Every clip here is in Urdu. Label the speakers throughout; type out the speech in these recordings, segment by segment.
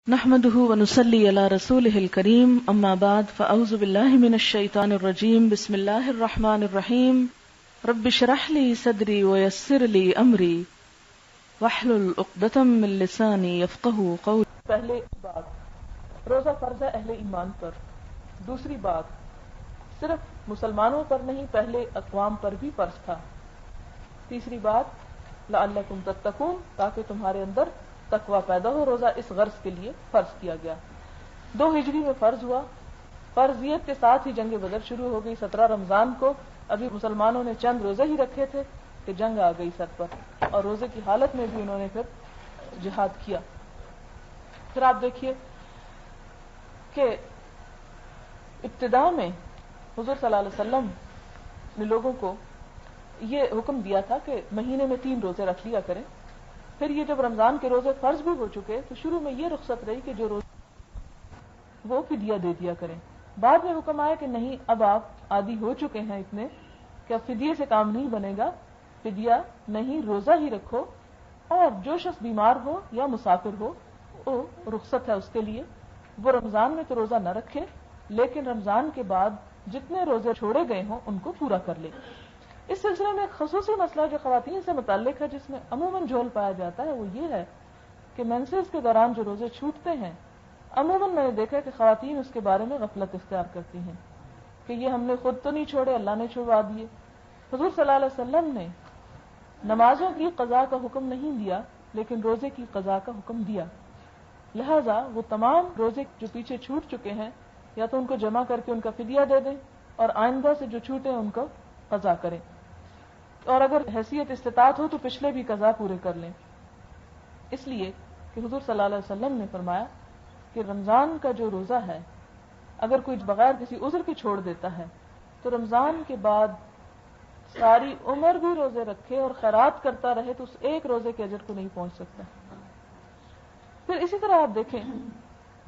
Speaker 1: نحمده ونصلي على رسوله الكريم اما بعد فاعوذ بالله من الشيطان الرجيم بسم الله الرحمن الرحيم رب اشرح لي صدري ويسر لي امري واحلل عقدة من لساني يفقهوا قولي.
Speaker 2: پہلے بات روزہ فرض ہے اہل ایمان پر. دوسری بات صرف مسلمانوں پر نہیں پہلے اقوام پر بھی فرض تھا. تیسری بات لعلکم تتقون تاکہ تمہارے اندر تقوی پیدا ہو. روزہ اس غرض کے لیے فرض کیا گیا. 2 ہجری میں فرض ہوا. فرضیت کے ساتھ ہی جنگ بدر شروع ہو گئی. 17 رمضان کو ابھی مسلمانوں نے چند روزے ہی رکھے تھے کہ جنگ آ گئی سر پر، اور روزے کی حالت میں بھی انہوں نے پھر جہاد کیا. پھر آپ دیکھیے کہ ابتدا میں حضور صلی اللہ علیہ وسلم نے لوگوں کو یہ حکم دیا تھا کہ مہینے میں 3 روزے رکھ لیا کریں. پھر یہ جب رمضان کے روزے فرض بھی ہو چکے تو شروع میں یہ رخصت رہی کہ جو روزے وہ فدیہ دے دیا کریں. بعد میں حکم آیا کہ نہیں، اب آپ عادی ہو چکے ہیں اتنے کہ اب فدیے سے کام نہیں بنے گا، فدیہ نہیں روزہ ہی رکھو، اور جو شخص بیمار ہو یا مسافر ہو وہ رخصت ہے اس کے لیے. وہ رمضان میں تو روزہ نہ رکھے لیکن رمضان کے بعد جتنے روزے چھوڑے گئے ہوں ان کو پورا کر لے. اس سلسلے میں ایک خصوصی مسئلہ جو خواتین سے متعلق ہے جس میں عموماً جھول پایا جاتا ہے وہ یہ ہے کہ مینسز کے دوران جو روزے چھوٹتے ہیں عموماً میں نے دیکھا کہ خواتین اس کے بارے میں غفلت اختیار کرتی ہیں کہ یہ ہم نے خود تو نہیں چھوڑے، اللہ نے چھڑوا دیے. حضور صلی اللہ علیہ وسلم نے نمازوں کی قضا کا حکم نہیں دیا لیکن روزے کی قضا کا حکم دیا. لہذا وہ تمام روزے جو پیچھے چھوٹ چکے ہیں یا تو ان کو جمع کر کے ان کا فدیہ دے دیں اور آئندہ سے جو چھوٹے ان کو قضا کریں، اور اگر حیثیت استطاعت ہو تو پچھلے بھی قضا پورے کر لیں. اس لیے کہ حضور صلی اللہ علیہ وسلم نے فرمایا کہ رمضان کا جو روزہ ہے اگر کوئی بغیر کسی عذر کے چھوڑ دیتا ہے تو رمضان کے بعد ساری عمر بھی روزے رکھے اور خیرات کرتا رہے تو اس ایک روزے کے اجر کو نہیں پہنچ سکتا. پھر اسی طرح آپ دیکھیں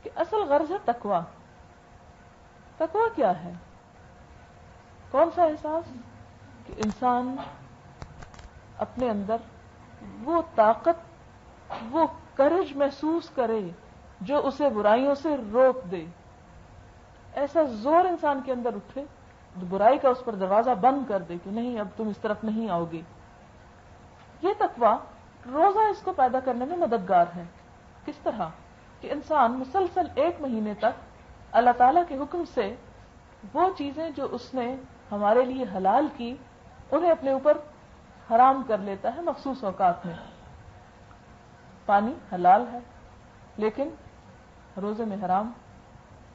Speaker 2: کہ اصل غرض ہے تقوی. تقوی کیا ہے؟ کون سا احساس؟ کہ انسان اپنے اندر وہ طاقت، وہ کرج محسوس کرے جو اسے برائیوں سے روک دے. ایسا زور انسان کے اندر اٹھے برائی کا اس پر دروازہ بند کر دے کہ نہیں اب تم اس طرف نہیں آؤ گے. یہ تقوی روزہ اس کو پیدا کرنے میں مددگار ہے. کس طرح؟ کہ انسان مسلسل 1 مہینے تک اللہ تعالیٰ کے حکم سے وہ چیزیں جو اس نے ہمارے لیے حلال کی انہیں اپنے اوپر حرام کر لیتا ہے. مخصوص اوقات میں پانی حلال ہے لیکن روزے میں حرام،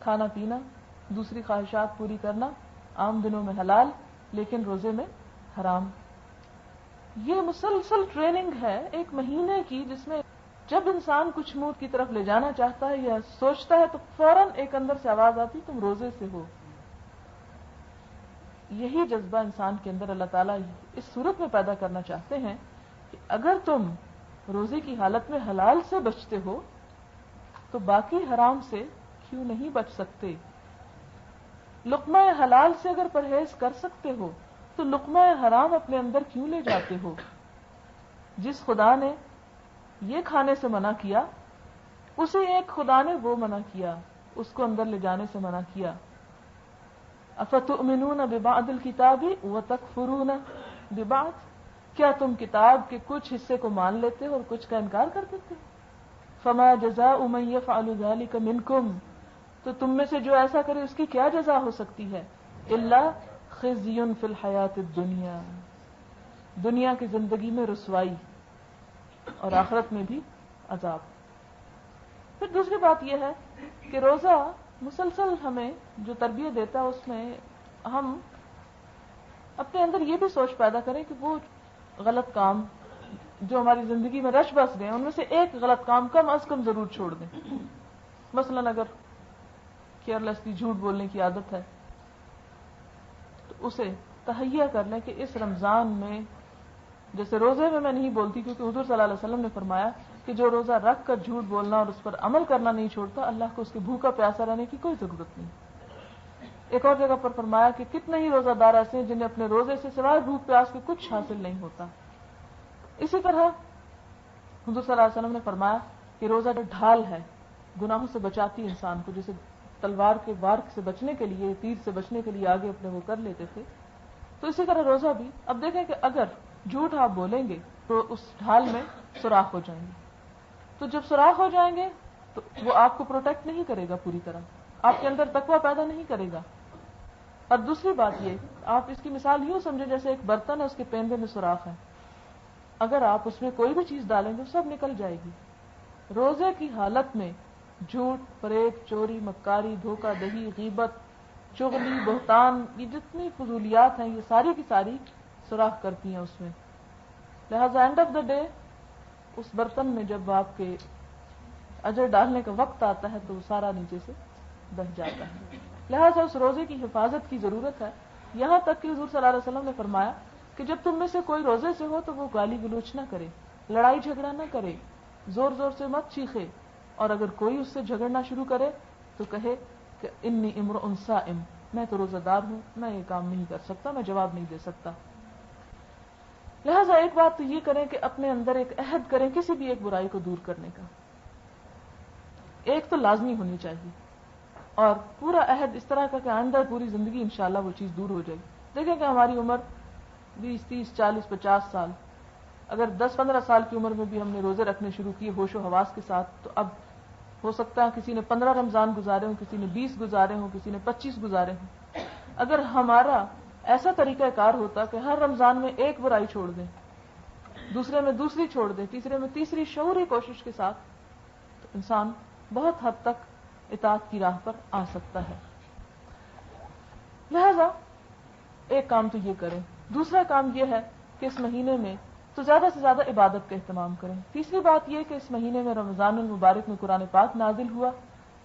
Speaker 2: کھانا پینا دوسری خواہشات پوری کرنا عام دنوں میں حلال لیکن روزے میں حرام. یہ مسلسل ٹریننگ ہے 1 مہینے کی جس میں جب انسان کچھ منہ کی طرف لے جانا چاہتا ہے یا سوچتا ہے تو فوراً ایک اندر سے آواز آتی تم روزے سے ہو. یہی جذبہ انسان کے اندر اللہ تعالیٰ اس صورت میں پیدا کرنا چاہتے ہیں کہ اگر تم روزے کی حالت میں حلال سے بچتے ہو تو باقی حرام سے کیوں نہیں بچ سکتے؟ لقمہ حلال سے اگر پرہیز کر سکتے ہو تو لقمہ حرام اپنے اندر کیوں لے جاتے ہو؟ جس خدا نے یہ کھانے سے منع کیا اسی ایک خدا نے وہ منع کیا، اس کو اندر لے جانے سے منع کیا. افتؤمنون ببعض الکتاب وتکفرون ببعض، کیا تم کتاب کے کچھ حصے کو مان لیتے ہو اور کچھ کا انکار کر دیتے؟ فما جزاء من يفعل ذلك منکم، تو تم میں سے جو ایسا کرے اس کی کیا جزا ہو سکتی ہے؟ الا خزي فی الحیات الدنیا، دنیا کی زندگی میں رسوائی اور آخرت میں بھی عذاب. پھر دوسری بات یہ ہے کہ روزہ مسلسل ہمیں جو تربیت دیتا ہے اس میں ہم اپنے اندر یہ بھی سوچ پیدا کریں کہ وہ غلط کام جو ہماری زندگی میں رش بس گئے ان میں سے ایک غلط کام کم از کم ضرور چھوڑ دیں. مثلا اگر کیئرلیسلی جھوٹ بولنے کی عادت ہے تو اسے تہیہ کر لیں کہ اس رمضان میں، جیسے روزے میں نہیں بولتی کیونکہ حضور صلی اللہ علیہ وسلم نے فرمایا کہ جو روزہ رکھ کر جھوٹ بولنا اور اس پر عمل کرنا نہیں چھوڑتا اللہ کو اس کے بھوکا پیاسا رہنے کی کوئی ضرورت نہیں. ایک اور جگہ پر فرمایا کہ کتنے ہی روزہ دار ایسے ہیں جنہیں اپنے روزے سے سوائے بھوک پیاس کے کچھ حاصل نہیں ہوتا. اسی طرح حضور صلی اللہ علیہ وسلم نے فرمایا کہ روزہ جو ڈھال ہے گناہوں سے بچاتی ہے انسان کو، جیسے تلوار کے وار سے بچنے کے لیے، تیر سے بچنے کے لیے آگے اپنے وہ کر لیتے تھے، تو اسی طرح روزہ بھی. اب دیکھیں کہ اگر جھوٹ آپ بولیں گے تو اس ڈھال میں سوراخ ہو جائیں گے. تو جب سوراخ ہو جائیں گے تو وہ آپ کو پروٹیکٹ نہیں کرے گا پوری طرح، آپ کے اندر تقویٰ پیدا نہیں کرے گا. اور دوسری بات یہ، آپ اس کی مثال یوں سمجھیں جیسے ایک برتن ہے، اس کے پیندے میں سوراخ ہے، اگر آپ اس میں کوئی بھی چیز ڈالیں گے سب نکل جائے گی. روزے کی حالت میں جھوٹ، فریب، چوری، مکاری، دھوکہ دہی، غیبت، چغلی، بہتان، یہ جتنی فضولیات ہیں یہ ساری کی ساری سوراخ کرتی ہیں اس میں. لہذا اینڈ آف دا ڈے اس برتن میں جب آپ کے اجر ڈالنے کا وقت آتا ہے تو وہ سارا نیچے سے بہ جاتا ہے. لہذا اس روزے کی حفاظت کی ضرورت ہے. یہاں تک کہ حضور صلی اللہ علیہ وسلم نے فرمایا کہ جب تم میں سے کوئی روزے سے ہو تو وہ گالی گلوچ نہ کرے، لڑائی جھگڑا نہ کرے، زور زور سے مت چیخے، اور اگر کوئی اس سے جھگڑنا شروع کرے تو کہے کہ انی امرؤ صائم، میں تو روزہ دار ہوں، میں یہ کام نہیں کر سکتا، میں جواب نہیں دے سکتا. لہذا ایک بات تو یہ کریں کہ اپنے اندر ایک عہد کریں کسی بھی ایک برائی کو دور کرنے کا، ایک تو لازمی ہونی چاہیے، اور پورا عہد اس طرح کا کہ آئندہ پوری زندگی انشاءاللہ وہ چیز دور ہو جائے گی. دیکھیں کہ ہماری عمر 20، 30، 40، 50 سال، اگر 10، 15 سال کی عمر میں بھی ہم نے روزے رکھنے شروع کیے ہوش و حواس کے ساتھ، تو اب ہو سکتا ہے کسی نے 15 رمضان گزارے ہوں، کسی نے 20 گزارے ہوں، کسی نے 25 گزارے ہوں. اگر ہمارا ایسا طریقہ کار ہوتا کہ ہر رمضان میں ایک برائی چھوڑ دیں، دوسرے میں دوسری چھوڑ دیں، تیسرے میں تیسری، شعوری کوشش کے ساتھ، تو انسان بہت حد تک اطاعت کی راہ پر آ سکتا ہے. لہذا ایک کام تو یہ کریں. دوسرا کام یہ ہے کہ اس مہینے میں تو زیادہ سے زیادہ عبادت کا اہتمام کریں. تیسری بات یہ کہ اس مہینے میں رمضان المبارک میں قرآن پاک نازل ہوا،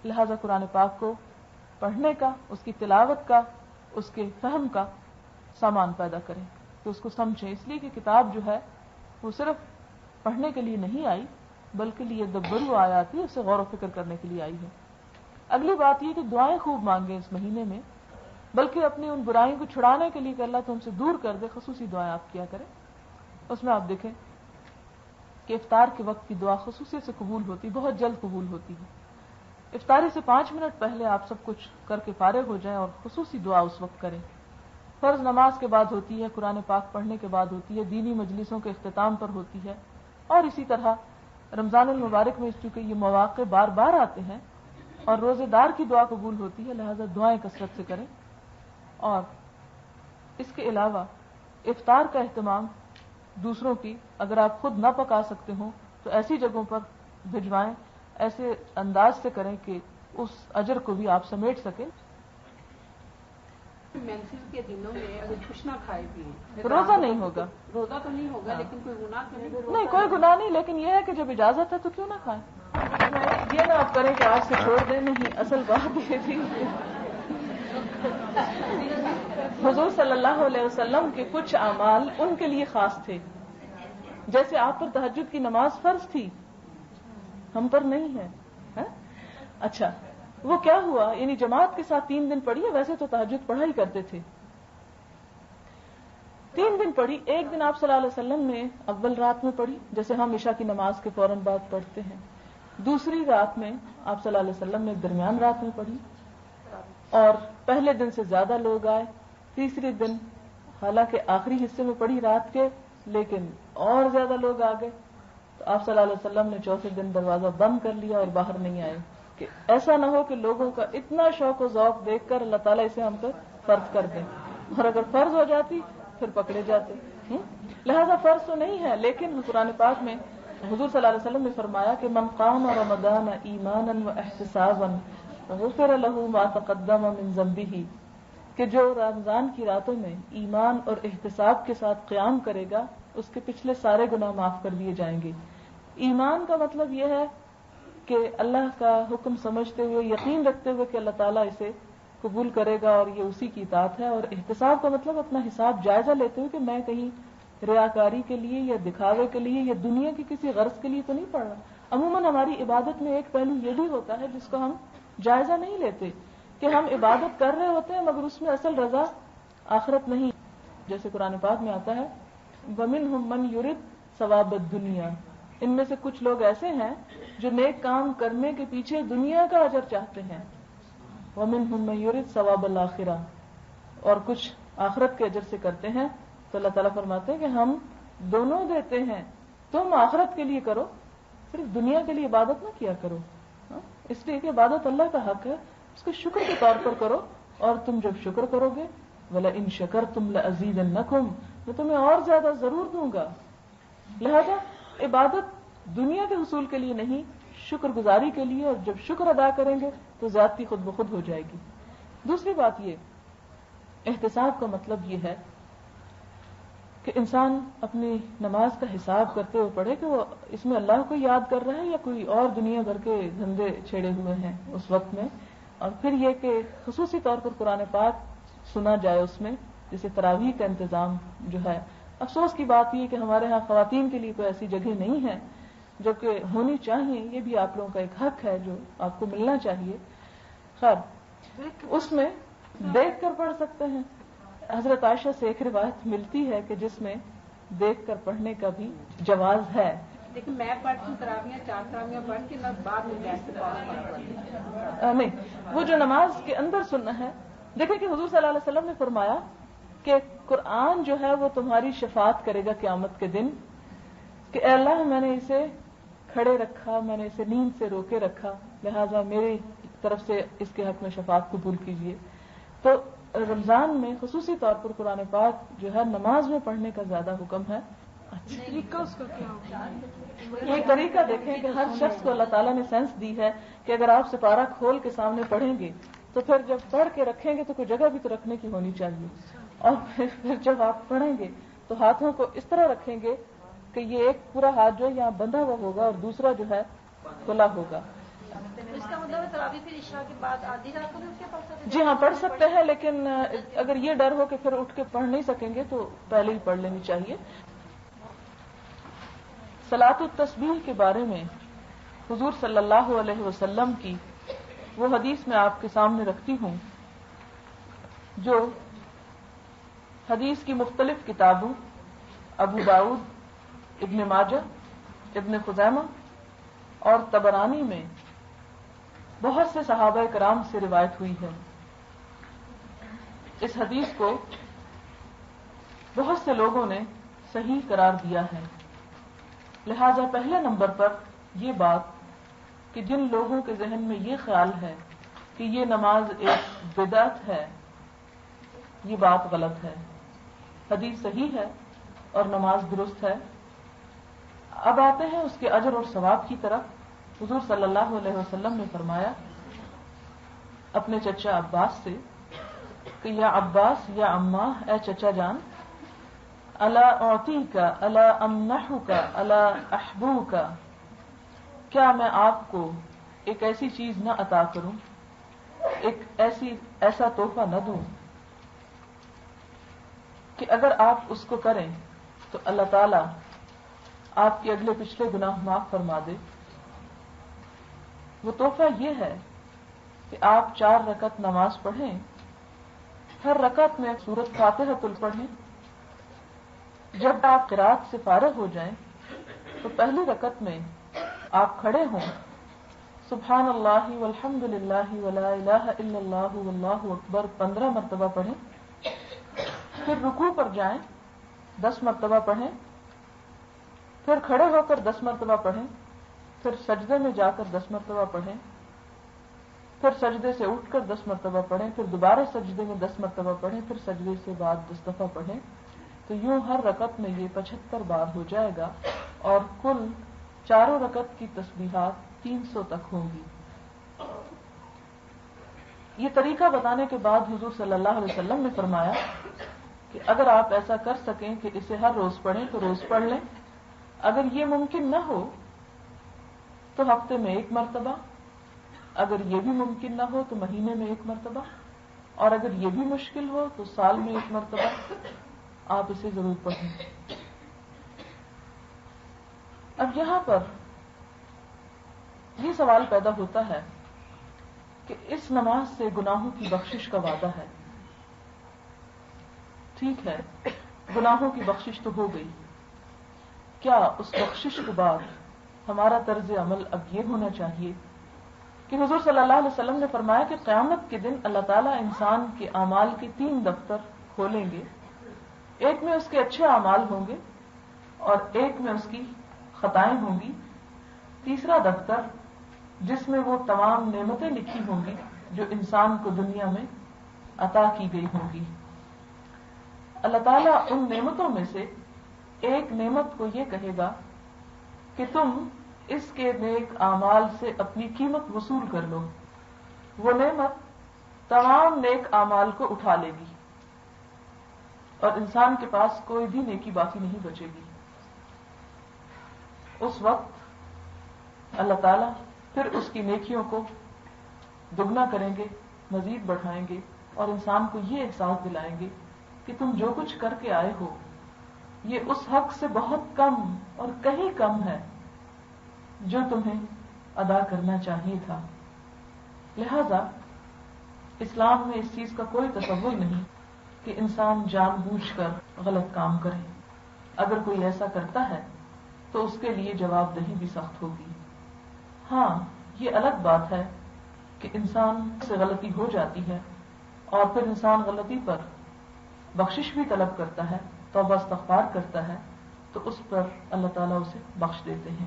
Speaker 2: لہذا قرآن پاک کو پڑھنے کا، اس کی تلاوت کا، اس کے فہم کا سامان پیدا کریں کہ اس کو سمجھیں. اس لیے کہ کتاب جو ہے وہ صرف پڑھنے کے لیے نہیں آئی بلکہ لیے دبرو آیاتی، اسے غور و فکر کرنے کے لیے آئی ہے. اگلی بات یہ کہ دعائیں خوب مانگیں اس مہینے میں، بلکہ اپنی ان برائیوں کو چھڑانے کے لیے کہ اللہ تم سے دور کر دے، خصوصی دعائیں آپ کیا کریں. اس میں آپ دیکھیں کہ افطار کے وقت کی دعا خصوصیت سے قبول ہوتی، بہت جلد قبول ہوتی ہے. افطاری سے 5 منٹ پہلے آپ سب کچھ کر کے فارغ ہو جائیں اور خصوصی دعا اس وقت کریں. فرض نماز کے بعد ہوتی ہے، قرآن پاک پڑھنے کے بعد ہوتی ہے، دینی مجلسوں کے اختتام پر ہوتی ہے، اور اسی طرح رمضان المبارک میں چونکہ یہ مواقع بار بار آتے ہیں اور روزے دار کی دعا قبول ہوتی ہے، لہذا دعائیں کثرت سے کریں. اور اس کے علاوہ افطار کا اہتمام دوسروں کی، اگر آپ خود نہ پکا سکتے ہوں تو ایسی جگہوں پر بھجوائیں، ایسے انداز سے کریں کہ اس اجر کو بھی آپ سمیٹ سکیں.
Speaker 3: مینسز کے دنوں میں اگر کچھ نہ کھائے پیے
Speaker 2: روزہ نہیں ہوگا،
Speaker 3: روزہ تو نہیں ہوگا، لیکن کوئی گناہ تو
Speaker 2: نہیں، کوئی گناہ نہیں، لیکن یہ ہے کہ جب اجازت ہے تو کیوں نہ کھائیں. یہ نہ آپ کریں کہ آج سے چھوڑ دیں، نہیں، اصل بات یہ تھی حضور صلی اللہ علیہ وسلم کے کچھ اعمال ان کے لیے خاص تھے. جیسے آپ پر تہجد کی نماز فرض تھی، ہم پر نہیں ہے. اچھا، وہ کیا ہوا؟ یعنی جماعت کے ساتھ 3 دن پڑھی ہے، ویسے تو تہجد پڑھا ہی کرتے تھے. 3 دن پڑھی. ایک دن آپ صلی اللہ علیہ وسلم نے اول رات میں پڑھی، جیسے ہم عشاء کی نماز کے فوراً بعد پڑھتے ہیں. دوسری رات میں آپ صلی اللہ علیہ وسلم نے درمیان رات میں پڑھی، اور پہلے دن سے زیادہ لوگ آئے. تیسری دن حالانکہ آخری حصے میں پڑھی رات کے، لیکن اور زیادہ لوگ آ گئے، تو آپ صلی اللہ علیہ وسلم نے چوتھے دن دروازہ بند کر لیا اور باہر نہیں آئے کہ ایسا نہ ہو کہ لوگوں کا اتنا شوق و ذوق دیکھ کر اللہ تعالیٰ اسے ہم پر فرض کر دیں، اور اگر فرض ہو جاتی پھر پکڑے جاتے. لہذا فرض تو نہیں ہے، لیکن قرآن پاک میں حضور صلی اللہ علیہ وسلم نے فرمایا کہ من قام رمضان ایمانا واحتسابا غفر له ما تقدم من ذنبه، کہ جو رمضان کی راتوں میں ایمان اور احتساب کے ساتھ قیام کرے گا اس کے پچھلے سارے گناہ معاف کر دیے جائیں گے. ایمان کا مطلب یہ ہے کہ اللہ کا حکم سمجھتے ہوئے، یقین رکھتے ہوئے کہ اللہ تعالیٰ اسے قبول کرے گا اور یہ اسی کی اطاعت ہے. اور احتساب کا مطلب اپنا حساب جائزہ لیتے ہوئے کہ میں کہیں ریاکاری کے لیے یا دکھاوے کے لیے یا دنیا کی کسی غرض کے لیے تو نہیں پڑھ رہا. عموماً ہماری عبادت میں ایک پہلو یہ بھی ہوتا ہے جس کو ہم جائزہ نہیں لیتے کہ ہم عبادت کر رہے ہوتے ہیں مگر اس میں اصل رضا آخرت نہیں. جیسے قرآن پاک میں آتا ہے وَمِنْهُمْ مَنْ يُرِدْ ثَوَابَ الدُّنْيَا، ان میں سے کچھ لوگ ایسے ہیں جو نیک کام کرنے کے پیچھے دنیا کا اجر چاہتے ہیں، وَمِنْهُمْ مَن يُرِدُ ثَوَابَ الْآخِرَةِ، اور کچھ آخرت کے اجر سے کرتے ہیں. تو اللہ تعالیٰ فرماتے ہیں کہ ہم دونوں دیتے ہیں، تم آخرت کے لیے کرو، صرف دنیا کے لیے عبادت نہ کیا کرو. اس لیے کہ عبادت اللہ کا حق ہے، اس کے شکر کے طور پر کرو، اور تم جب شکر کرو گے وَلَئِن شَكَرْتُمْ لَأَزِيدَنَّكُمْ، میں تمہیں اور زیادہ ضرور دوں گا. لہذا عبادت دنیا کے حصول کے لیے نہیں، شکر گزاری کے لیے، اور جب شکر ادا کریں گے تو زیادتی خود بخود ہو جائے گی. دوسری بات یہ احتساب کا مطلب یہ ہے کہ انسان اپنی نماز کا حساب کرتے ہوئے پڑھے کہ وہ اس میں اللہ کو یاد کر رہا ہے یا کوئی اور دنیا بھر کے دھندے چھیڑے ہوئے ہیں اس وقت میں. اور پھر یہ کہ خصوصی طور پر قرآن پاک سنا جائے اس میں، جیسے تراویح کا انتظام جو ہے. افسوس کی بات یہ کہ ہمارے ہاں خواتین کے لیے کوئی ایسی جگہ نہیں ہے جبکہ ہونی چاہیے. یہ بھی آپ لوگوں کا ایک حق ہے جو آپ کو ملنا چاہیے. خیر اس میں دیکھ کر پڑھ سکتے ہیں. حضرت عائشہ سے ایک روایت ملتی ہے کہ جس میں دیکھ کر پڑھنے کا بھی جواز ہے.
Speaker 3: لیکن میں پڑھتی ہوں تراویح 4 تراویح پڑھ کے بعد میں بیٹھ کے
Speaker 2: نہیں، وہ جو نماز کے اندر سننا ہے. دیکھیں کہ حضور صلی اللہ علیہ وسلم نے فرمایا کہ قرآن جو ہے وہ تمہاری شفاعت کرے گا قیامت کے دن کہ اے اللہ میں نے اسے کھڑے رکھا، میں نے اسے نیند سے روکے رکھا، لہذا میری طرف سے اس کے حق میں شفاعت قبول کیجیے. تو رمضان میں خصوصی طور پر قرآن پاک جو ہے نماز میں پڑھنے کا زیادہ حکم ہے.
Speaker 3: طریقہ اس کا کیا ہوگا؟
Speaker 2: یہ طریقہ دیکھیں کہ ہر شخص کو اللہ تعالیٰ نے سینس دی ہے کہ اگر آپ سپارہ کھول کے سامنے پڑھیں گے تو پھر جب پڑھ کے رکھیں گے تو کوئی جگہ بھی تو رکھنے کی ہونی چاہیے. اور پھر جب آپ پڑھیں گے تو ہاتھوں کو اس طرح رکھیں گے کہ یہ ایک پورا ہاتھ جو ہے یہاں بندھا ہوا ہوگا اور دوسرا جو ہے کھلا ہوگا.
Speaker 3: اس کا مطلب تراویح پھر عشاء کے بعد آدھی رات کو بھی اٹھ کے پڑھ سکتے ہیں؟
Speaker 2: جی ہاں پڑھ سکتے ہیں، لیکن اگر یہ ڈر ہو کہ پھر اٹھ کے پڑھ نہیں سکیں گے تو پہلے ہی پڑھ لینی چاہیے. صلاۃ التسبیح کے بارے میں حضور صلی اللہ علیہ وسلم کی وہ حدیث میں آپ کے سامنے رکھتی ہوں جو حدیث کی مختلف کتابوں ابو داؤد، ابن ماجہ، ابن خزیمہ اور طبرانی میں بہت سے صحابہ کرام سے روایت ہوئی ہے. اس حدیث کو بہت سے لوگوں نے صحیح قرار دیا ہے. لہذا پہلے نمبر پر یہ بات کہ جن لوگوں کے ذہن میں یہ خیال ہے کہ یہ نماز ایک بدعت ہے، یہ بات غلط ہے. حدیث صحیح ہے اور نماز درست ہے. اب آتے ہیں اس کے اجر اور ثواب کی طرف. حضور صلی اللہ علیہ وسلم نے فرمایا اپنے چچا عباس سے کہ یا عباس یا اماں، اے چچا جان، الا اعطیکا الا امنحکا الا احبوکا، کیا میں آپ کو ایک ایسی چیز نہ عطا کروں، ایک ایسا تحفہ نہ دوں کہ اگر آپ اس کو کریں تو اللہ تعالی آپ کے اگلے پچھلے گناہ معاف فرما دے. وہ تحفہ یہ ہے کہ آپ 4 رکعت نماز پڑھیں، ہر رکعت میں سورۃ فاتحہ پڑھیں. جب آپ قرات سے فارغ ہو جائیں تو پہلی رکعت میں آپ کھڑے ہوں، سبحان اللہ والحمد للہ ولا الہ الا اللہ واللہ اکبر 15 مرتبہ پڑھیں. پھر رکوع پر جائیں، 10 مرتبہ پڑھیں. پھر کھڑے ہو کر 10 مرتبہ پڑھیں. پھر سجدے میں جا کر 10 مرتبہ پڑھیں. پھر سجدے سے اٹھ کر 10 مرتبہ پڑھیں. پھر دوبارہ سجدے میں 10 مرتبہ پڑھیں. پھر سجدے سے بعد 10 دفعہ پڑھیں. تو یوں ہر رکعت میں یہ 75 بار ہو جائے گا اور کل 4 رکعت کی تسبیحات 300 تک ہوں گی. یہ طریقہ بتانے کے بعد حضور صلی اللہ علیہ وسلم نے فرمایا کہ اگر آپ ایسا کر سکیں کہ اسے ہر روز پڑھیں تو روز پڑھ لیں. اگر یہ ممکن نہ ہو تو ہفتے میں 1 مرتبہ، اگر یہ بھی ممکن نہ ہو تو مہینے میں 1 مرتبہ، اور اگر یہ بھی مشکل ہو تو سال میں 1 مرتبہ آپ اسے ضرور پڑھیں. اب یہاں پر یہ سوال پیدا ہوتا ہے کہ اس نماز سے گناہوں کی بخشش کا وعدہ ہے. ٹھیک ہے، گناہوں کی بخشش تو ہو گئی، کیا اس بخشش کے بعد ہمارا طرز عمل اب یہ ہونا چاہیے کہ حضور صلی اللہ علیہ وسلم نے فرمایا کہ قیامت کے دن اللہ تعالیٰ انسان کے اعمال کے 3 دفتر کھولیں گے. ایک میں اس کے اچھے اعمال ہوں گے اور ایک میں اس کی خطائیں ہوں گی. تیسرا دفتر جس میں وہ تمام نعمتیں لکھی ہوں گی جو انسان کو دنیا میں عطا کی گئی ہوں گی. اللہ تعالیٰ ان نعمتوں میں سے ایک نعمت کو یہ کہے گا کہ تم اس کے نیک اعمال سے اپنی قیمت وصول کر لو. وہ نعمت تمام نیک اعمال کو اٹھا لے گی اور انسان کے پاس کوئی بھی نیکی باقی نہیں بچے گی. اس وقت اللہ تعالیٰ پھر اس کی نیکیوں کو دگنا کریں گے، مزید بڑھائیں گے اور انسان کو یہ احساس دلائیں گے کہ تم جو کچھ کر کے آئے ہو یہ اس حق سے بہت کم اور کہیں کم ہے جو تمہیں ادا کرنا چاہیے تھا. لہذا اسلام میں اس چیز کا کوئی تصور نہیں کہ انسان جان بوجھ کر غلط کام کرے. اگر کوئی ایسا کرتا ہے تو اس کے لیے جواب دہی بھی سخت ہوگی. ہاں، یہ الگ بات ہے کہ انسان سے غلطی ہو جاتی ہے اور پھر انسان غلطی پر بخشش بھی طلب کرتا ہے، توبہ استغفار کرتا ہے، تو اس پر اللہ تعالیٰ اسے بخش دیتے ہیں.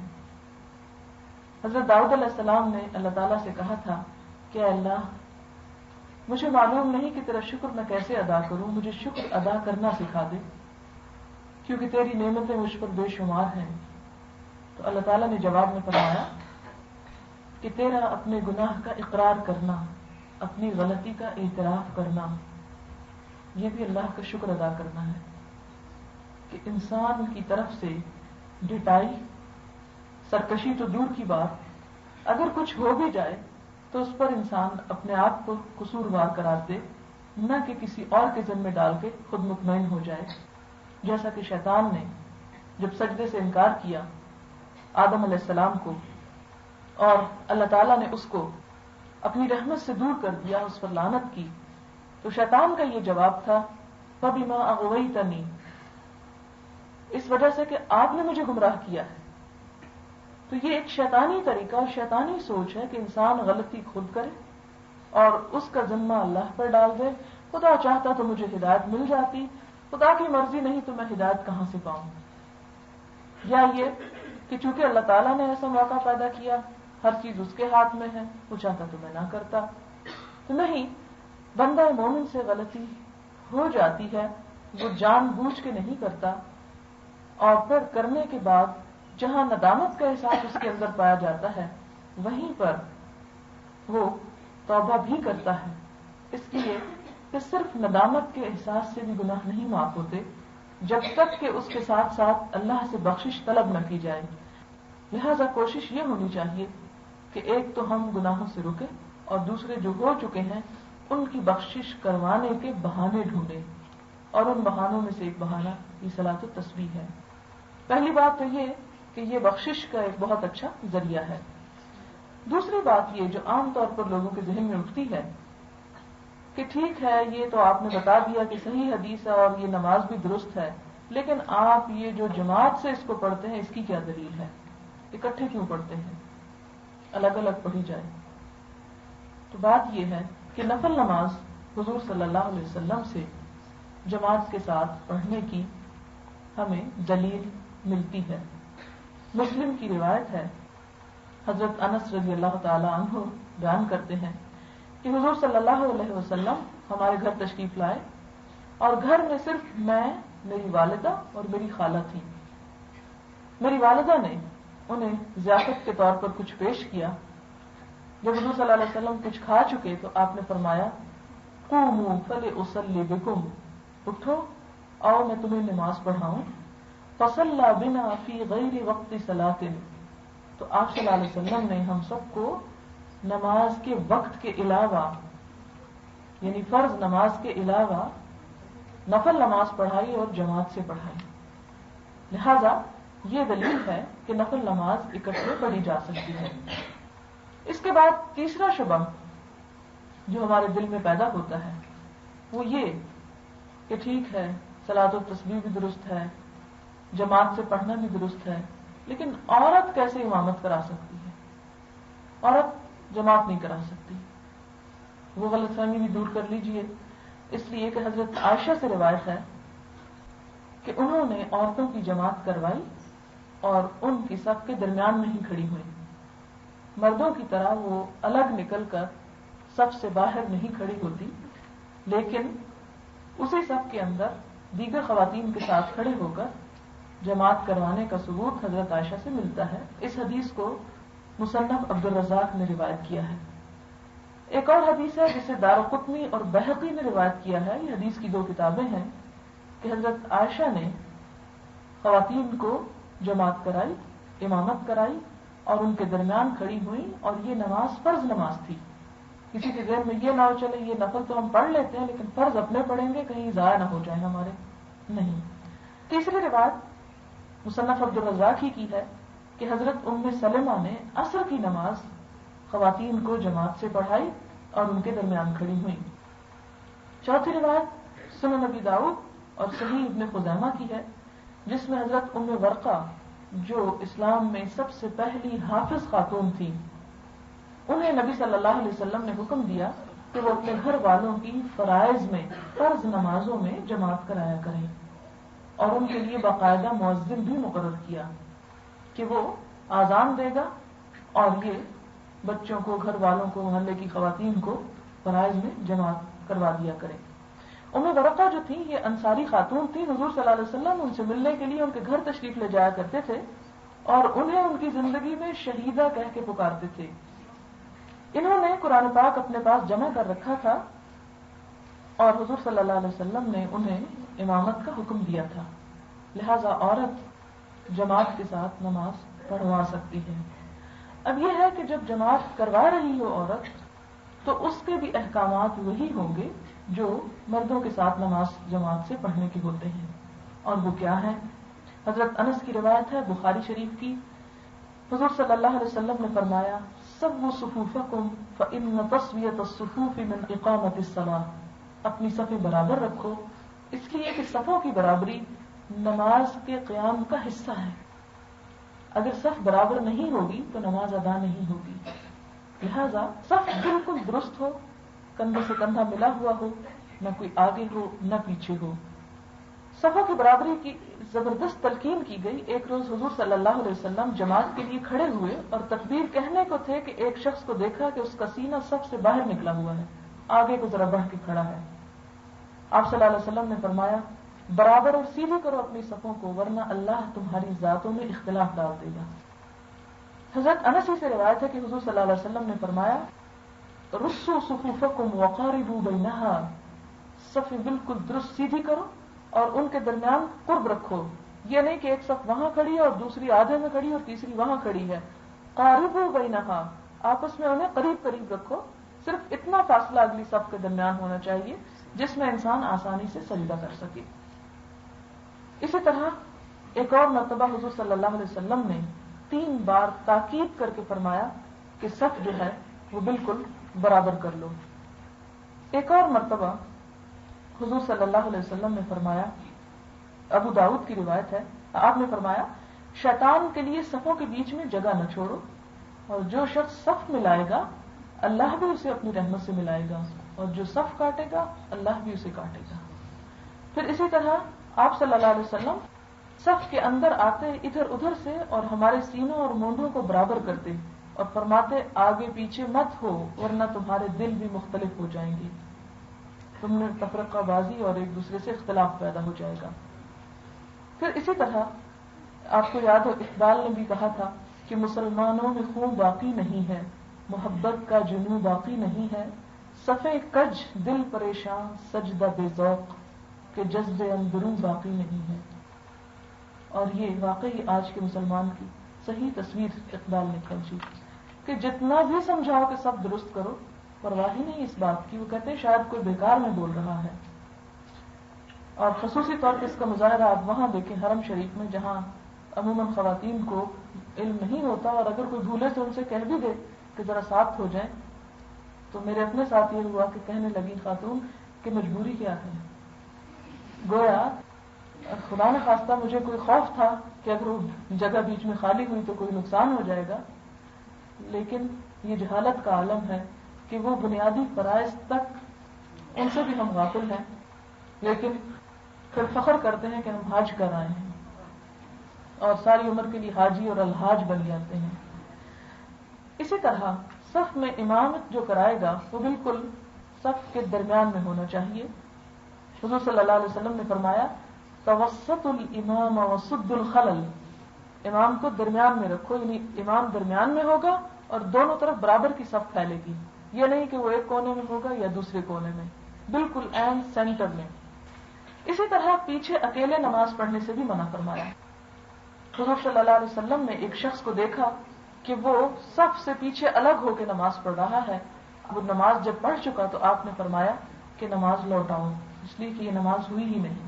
Speaker 2: حضرت داؤد علیہ السلام نے اللہ تعالیٰ سے کہا تھا کہ اے اللہ، مجھے معلوم نہیں کہ تیرا شکر میں کیسے ادا کروں، مجھے شکر ادا کرنا سکھا دے کیونکہ تیری نعمتیں مجھ پر بے شمار ہیں. تو اللہ تعالیٰ نے جواب میں فرمایا کہ تیرا اپنے گناہ کا اقرار کرنا، اپنی غلطی کا اعتراف کرنا، یہ بھی اللہ کا شکر ادا کرنا ہے کہ انسان کی طرف سے ڈٹائی، سرکشی تو دور کی بات، اگر کچھ ہو بھی جائے تو اس پر انسان اپنے آپ کو قصوروار قرار دے، نہ کہ کسی اور کے ذمہ ڈال کے خود مطمئن ہو جائے. جیسا کہ شیطان نے جب سجدے سے انکار کیا آدم علیہ السلام کو اور اللہ تعالیٰ نے اس کو اپنی رحمت سے دور کر دیا، اس پر لعنت کی، تو شیطان کا یہ جواب تھا فَبِمَا أَغْوَيْتَنِي، اس وجہ سے کہ آپ نے مجھے گمراہ کیا ہے. تو یہ ایک شیطانی طریقہ اور شیطانی سوچ ہے کہ انسان غلطی خود کرے اور اس کا ذمہ اللہ پر ڈال دے. خدا چاہتا تو مجھے ہدایت مل جاتی، خدا کی مرضی نہیں تو میں ہدایت کہاں سے پاؤں. یا یہ کہ چونکہ اللہ تعالیٰ نے ایسا موقع پیدا کیا، ہر چیز اس کے ہاتھ میں ہے، وہ چاہتا تو میں نہ کرتا. تو نہیں، بندہ مومن سے غلطی ہو جاتی ہے، وہ جان بوجھ کے نہیں کرتا، اور پھر کرنے کے بعد جہاں ندامت کا احساس اس کے اندر پایا جاتا ہے وہیں پر وہ توبہ بھی کرتا ہے. اس لیے کہ صرف ندامت کے احساس سے بھی گناہ نہیں معاف ہوتے جب تک کہ اس کے ساتھ ساتھ اللہ سے بخشش طلب نہ کی جائے. لہذا کوشش یہ ہونی چاہیے کہ ایک تو ہم گناہوں سے رکیں اور دوسرے جو ہو چکے ہیں ان کی بخشش کروانے کے بہانے ڈھونڈیں، اور ان بہانوں میں سے ایک بہانہ یہ صلاۃ التسبیح ہے. پہلی بات تو یہ کہ یہ بخشش کا ایک بہت اچھا ذریعہ ہے. دوسری بات یہ جو عام طور پر لوگوں کے ذہن میں اٹھتی ہے کہ ٹھیک ہے، یہ تو آپ نے بتا دیا کہ صحیح حدیث ہے اور یہ نماز بھی درست ہے، لیکن آپ یہ جو جماعت سے اس کو پڑھتے ہیں اس کی کیا دلیل ہے؟ اکٹھے کیوں پڑھتے ہیں؟ الگ الگ پڑھی جائے. تو بات یہ ہے کہ نفل نماز حضور صلی اللہ علیہ وسلم سے جماعت کے ساتھ پڑھنے کی ہمیں دلیل ملتی ہے. مسلم کی روایت ہے، حضرت انس رضی اللہ تعالی عنہ بیان کرتے ہیں کہ حضور صلی اللہ علیہ وسلم ہمارے گھر تشریف لائے اور گھر میں صرف میں، میری والدہ اور میری خالہ تھی. میری والدہ نے انہیں ضیافت کے طور پر کچھ پیش کیا. جب حضور صلی اللہ علیہ وسلم کچھ کھا چکے تو آپ نے فرمایا قوموا فلأصلی بکم، اٹھو آؤ میں تمہیں نماز پڑھاؤں. فصلی بنا فی غیر وقت صلاۃ، تو آپ صلی اللہ علیہ وسلم نے ہم سب کو نماز کے وقت کے علاوہ، یعنی فرض نماز کے علاوہ نفل نماز پڑھائی اور جماعت سے پڑھائی. لہذا یہ دلیل ہے کہ نفل نماز اکٹھے پڑھی جا سکتی ہے. اس کے بعد تیسرا شبہ جو ہمارے دل میں پیدا ہوتا ہے وہ یہ کہ ٹھیک ہے، صلاۃ التسبیح بھی درست ہے، جماعت سے پڑھنا بھی درست ہے، لیکن عورت کیسے امامت کرا سکتی ہے؟ عورت جماعت نہیں کرا سکتی. وہ غلط فہمی بھی دور کر لیجئے. اس لیے کہ حضرت عائشہ سے روایت ہے کہ انہوں نے عورتوں کی جماعت کروائی اور ان کی صف کے درمیان میں ہی کھڑی ہوئی. مردوں کی طرح وہ الگ نکل کر صف سے باہر نہیں کھڑی ہوتی، لیکن اسی صف کے اندر دیگر خواتین کے ساتھ کھڑے ہو کر جماعت کروانے کا ثبوت حضرت عائشہ سے ملتا ہے. اس حدیث کو مصنف عبدالرزاق نے روایت کیا ہے. ایک اور حدیث ہے جسے دارقطنی اور بہقی نے روایت کیا ہے. یہ حدیث کی 2 کتابیں ہیں کہ حضرت عائشہ نے خواتین کو جماعت کرائی، امامت کرائی اور ان کے درمیان کھڑی ہوئی، اور یہ نماز فرض نماز تھی. کسی کے ذہن میں یہ نہ ہو چلے یہ نفل تو ہم پڑھ لیتے ہیں لیکن فرض اپنے پڑھیں گے کہیں ضائع نہ ہو جائیں ہمارے، نہیں. تیسری روایت مصنف عبدالرزاق ہی کی ہے کہ حضرت ام سلمہ نے عصر کی نماز خواتین کو جماعت سے پڑھائی اور ان کے درمیان کھڑی ہوئی. چوتھی روایت سنن ابی داؤد اور صحیح ابن خزیمہ کی ہے جس میں حضرت ام ورقہ جو اسلام میں سب سے پہلی حافظ خاتون تھی، انہیں نبی صلی اللہ علیہ وسلم نے حکم دیا کہ وہ اپنے گھر والوں کی فرائض میں فرض نمازوں میں جماعت کرایا کریں، اور ان کے لیے باقاعدہ مؤذن بھی مقرر کیا کہ وہ اذان دے گا اور یہ بچوں کو، گھر والوں کو، محلے کی خواتین کو فرائض میں جماعت کروا دیا کریں. ام ورقہ جو تھی یہ انصاری خاتون تھی. حضور صلی اللہ علیہ وسلم ان سے ملنے کے لیے ان کے گھر تشریف لے جایا کرتے تھے اور انہیں ان کی زندگی میں شہیدہ کہہ کے پکارتے تھے. انہوں نے قرآن پاک اپنے پاس جمع کر رکھا تھا اور حضور صلی اللہ علیہ وسلم نے انہیں امامت کا حکم دیا تھا، لہذا عورت جماعت کے ساتھ نماز پڑھوا سکتی ہے. اب یہ ہے کہ جب جماعت کروا رہی ہو عورت تو اس کے بھی احکامات وہی ہوں گے جو مردوں کے ساتھ نماز جماعت سے پڑھنے کے ہوتے ہیں. اور وہ کیا ہے؟ حضرت انس کی روایت ہے بخاری شریف کی. حضور صلی اللہ علیہ وسلم نے فرمایا سووا صفوفکم فإن تسویۃ الصفوف من اقامۃ الصلاۃ. اپنی صفیں برابر رکھو اس لیے کہ صفوں کی برابری نماز کے قیام کا حصہ ہے. اگر صف برابر نہیں ہوگی تو نماز ادا نہیں ہوگی. لہذا صف بالکل درست ہو، کندھے سے کندھا ملا ہوا ہو، نہ کوئی آگے ہو نہ پیچھے ہو. صفوں کی برابری کی زبردست تلقین کی گئی. ایک روز حضور صلی اللہ علیہ وسلم جماعت کے لیے کھڑے ہوئے اور تکبیر کہنے کو تھے کہ ایک شخص کو دیکھا کہ اس کا سینہ صف سے باہر نکلا ہوا ہے، آگے کو ذرا بڑھ کے کھڑا ہے. آپ صلی اللہ علیہ وسلم نے فرمایا برابر اور سیدھی کرو اپنی صفوں کو ورنہ اللہ تمہاری ذاتوں میں اختلاف ڈال دے گا. حضرت انس سے روایت ہے کہ حضور صلی اللہ علیہ وسلم نے فرمایا رسوا صفوفکم وقاربوا بینہا. صفیں بالکل درست سیدھی کرو اور ان کے درمیان قرب رکھو. یہ نہیں کہ ایک صف وہاں کھڑی ہے اور دوسری آدھے میں کھڑی اور تیسری وہاں کھڑی ہے. قاربوا بینہا، آپس میں انہیں قریب قریب رکھو. صرف اتنا فاصلہ اگلی صف کے درمیان ہونا چاہیے جس میں انسان آسانی سے سجدہ کر سکے. اسی طرح ایک اور مرتبہ حضور صلی اللہ علیہ وسلم نے 3 بار تاکید کر کے فرمایا کہ صف جو ہے وہ بالکل برابر کر لو. ایک اور مرتبہ حضور صلی اللہ علیہ وسلم نے فرمایا، ابو داؤد کی روایت ہے، آپ نے فرمایا شیطان کے لیے صفوں کے بیچ میں جگہ نہ چھوڑو، اور جو شخص صف ملائے گا اللہ بھی اسے اپنی رحمت سے ملائے گا، اور جو صف کاٹے گا اللہ بھی اسے کاٹے گا. پھر اسی طرح آپ صلی اللہ علیہ وسلم صف کے اندر آتے ادھر ادھر سے اور ہمارے سینوں اور مونڈوں کو برابر کرتے اور فرماتے آگے پیچھے مت ہو ورنہ تمہارے دل بھی مختلف ہو جائیں گے، تم نے تفرقہ بازی اور ایک دوسرے سے اختلاف پیدا ہو جائے گا. پھر اسی طرح آپ کو یاد ہو اقبال نے بھی کہا تھا کہ مسلمانوں میں خون باقی نہیں ہے، محبت کا جنون باقی نہیں ہے، صفے کج دل پریشان سجدہ بے ذوق کہ جذب اندروں باقی نہیں ہے. اور یہ واقعی آج کے مسلمان کی صحیح تصویر اقبال نے کھینچی کہ جتنا بھی سمجھاؤ کہ سب درست کرو پرواہ ہی نہیں اس بات کی. وہ کہتے ہیں شاید کوئی بیکار میں بول رہا ہے. اور خصوصی طور پہ اس کا مظاہرہ آپ وہاں دیکھیں حرم شریف میں جہاں عموماً خواتین کو علم نہیں ہوتا اور اگر کوئی بھولے سے ان سے کہہ بھی دے کہ ذرا ساتھ ہو جائیں تو میرے اپنے ساتھ یہ ہوا کہ کہنے لگی خاتون کہ مجبوری کیا ہے. گویا خدا نہ خواستہ مجھے کوئی خوف تھا کہ اگر وہ جگہ بیچ میں خالی ہوئی تو کوئی نقصان ہو جائے گا، لیکن یہ جہالت کا عالم ہے کہ وہ بنیادی فرائض تک ان سے بھی ہم غافل ہیں، لیکن پھر فخر کرتے ہیں کہ ہم حج کر آئے ہیں اور ساری عمر کے لیے حاجی اور الحاج بن جاتے ہیں۔ اسی طرح صف میں امامت جو کرائے گا وہ بالکل صف کے درمیان میں ہونا چاہیے۔ حضور صلی اللہ علیہ وسلم نے فرمایا توسط الامام وسد الخلل، امام کو درمیان میں رکھو، یعنی امام درمیان میں ہوگا اور دونوں طرف برابر کی صف پھیلے گی، یہ نہیں کہ وہ ایک کونے میں ہوگا یا دوسرے کونے میں، بالکل عین سینٹر میں۔ اسی طرح پیچھے اکیلے نماز پڑھنے سے بھی منع فرمایا۔ حضور صلی اللہ علیہ وسلم نے ایک شخص کو دیکھا کہ وہ صف سے پیچھے الگ ہو کے نماز پڑھ رہا ہے۔ وہ نماز جب پڑھ چکا تو آپ نے فرمایا کہ نماز لوٹاؤ، اس لیے کہ یہ نماز ہوئی ہی نہیں۔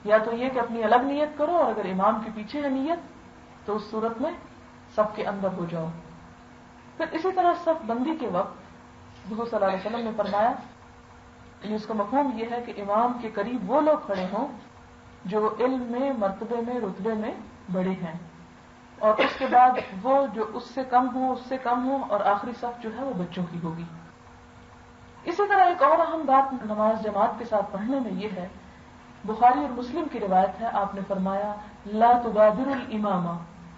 Speaker 2: یا تو یہ کہ اپنی الگ نیت کرو، اور اگر امام کے پیچھے ہے نیت تو اس صورت میں صف کے اندر ہو جاؤ۔ پھر اسی طرح صف بندی کے وقت حضور صلی اللہ علیہ وسلم نے فرمایا، یعنی اس کا مفہوم یہ ہے کہ امام کے قریب وہ لوگ کھڑے ہوں جو علم میں، مرتبے میں، رتبے میں بڑے ہیں، اور اس کے بعد وہ جو اس سے کم ہوں، اور آخری صف جو ہے وہ بچوں کی ہوگی۔ اسی طرح ایک اور اہم بات نماز جماعت کے ساتھ پڑھنے میں یہ ہے، بخاری اور مسلم کی روایت ہے، آپ نے فرمایا لا تبادر الامام،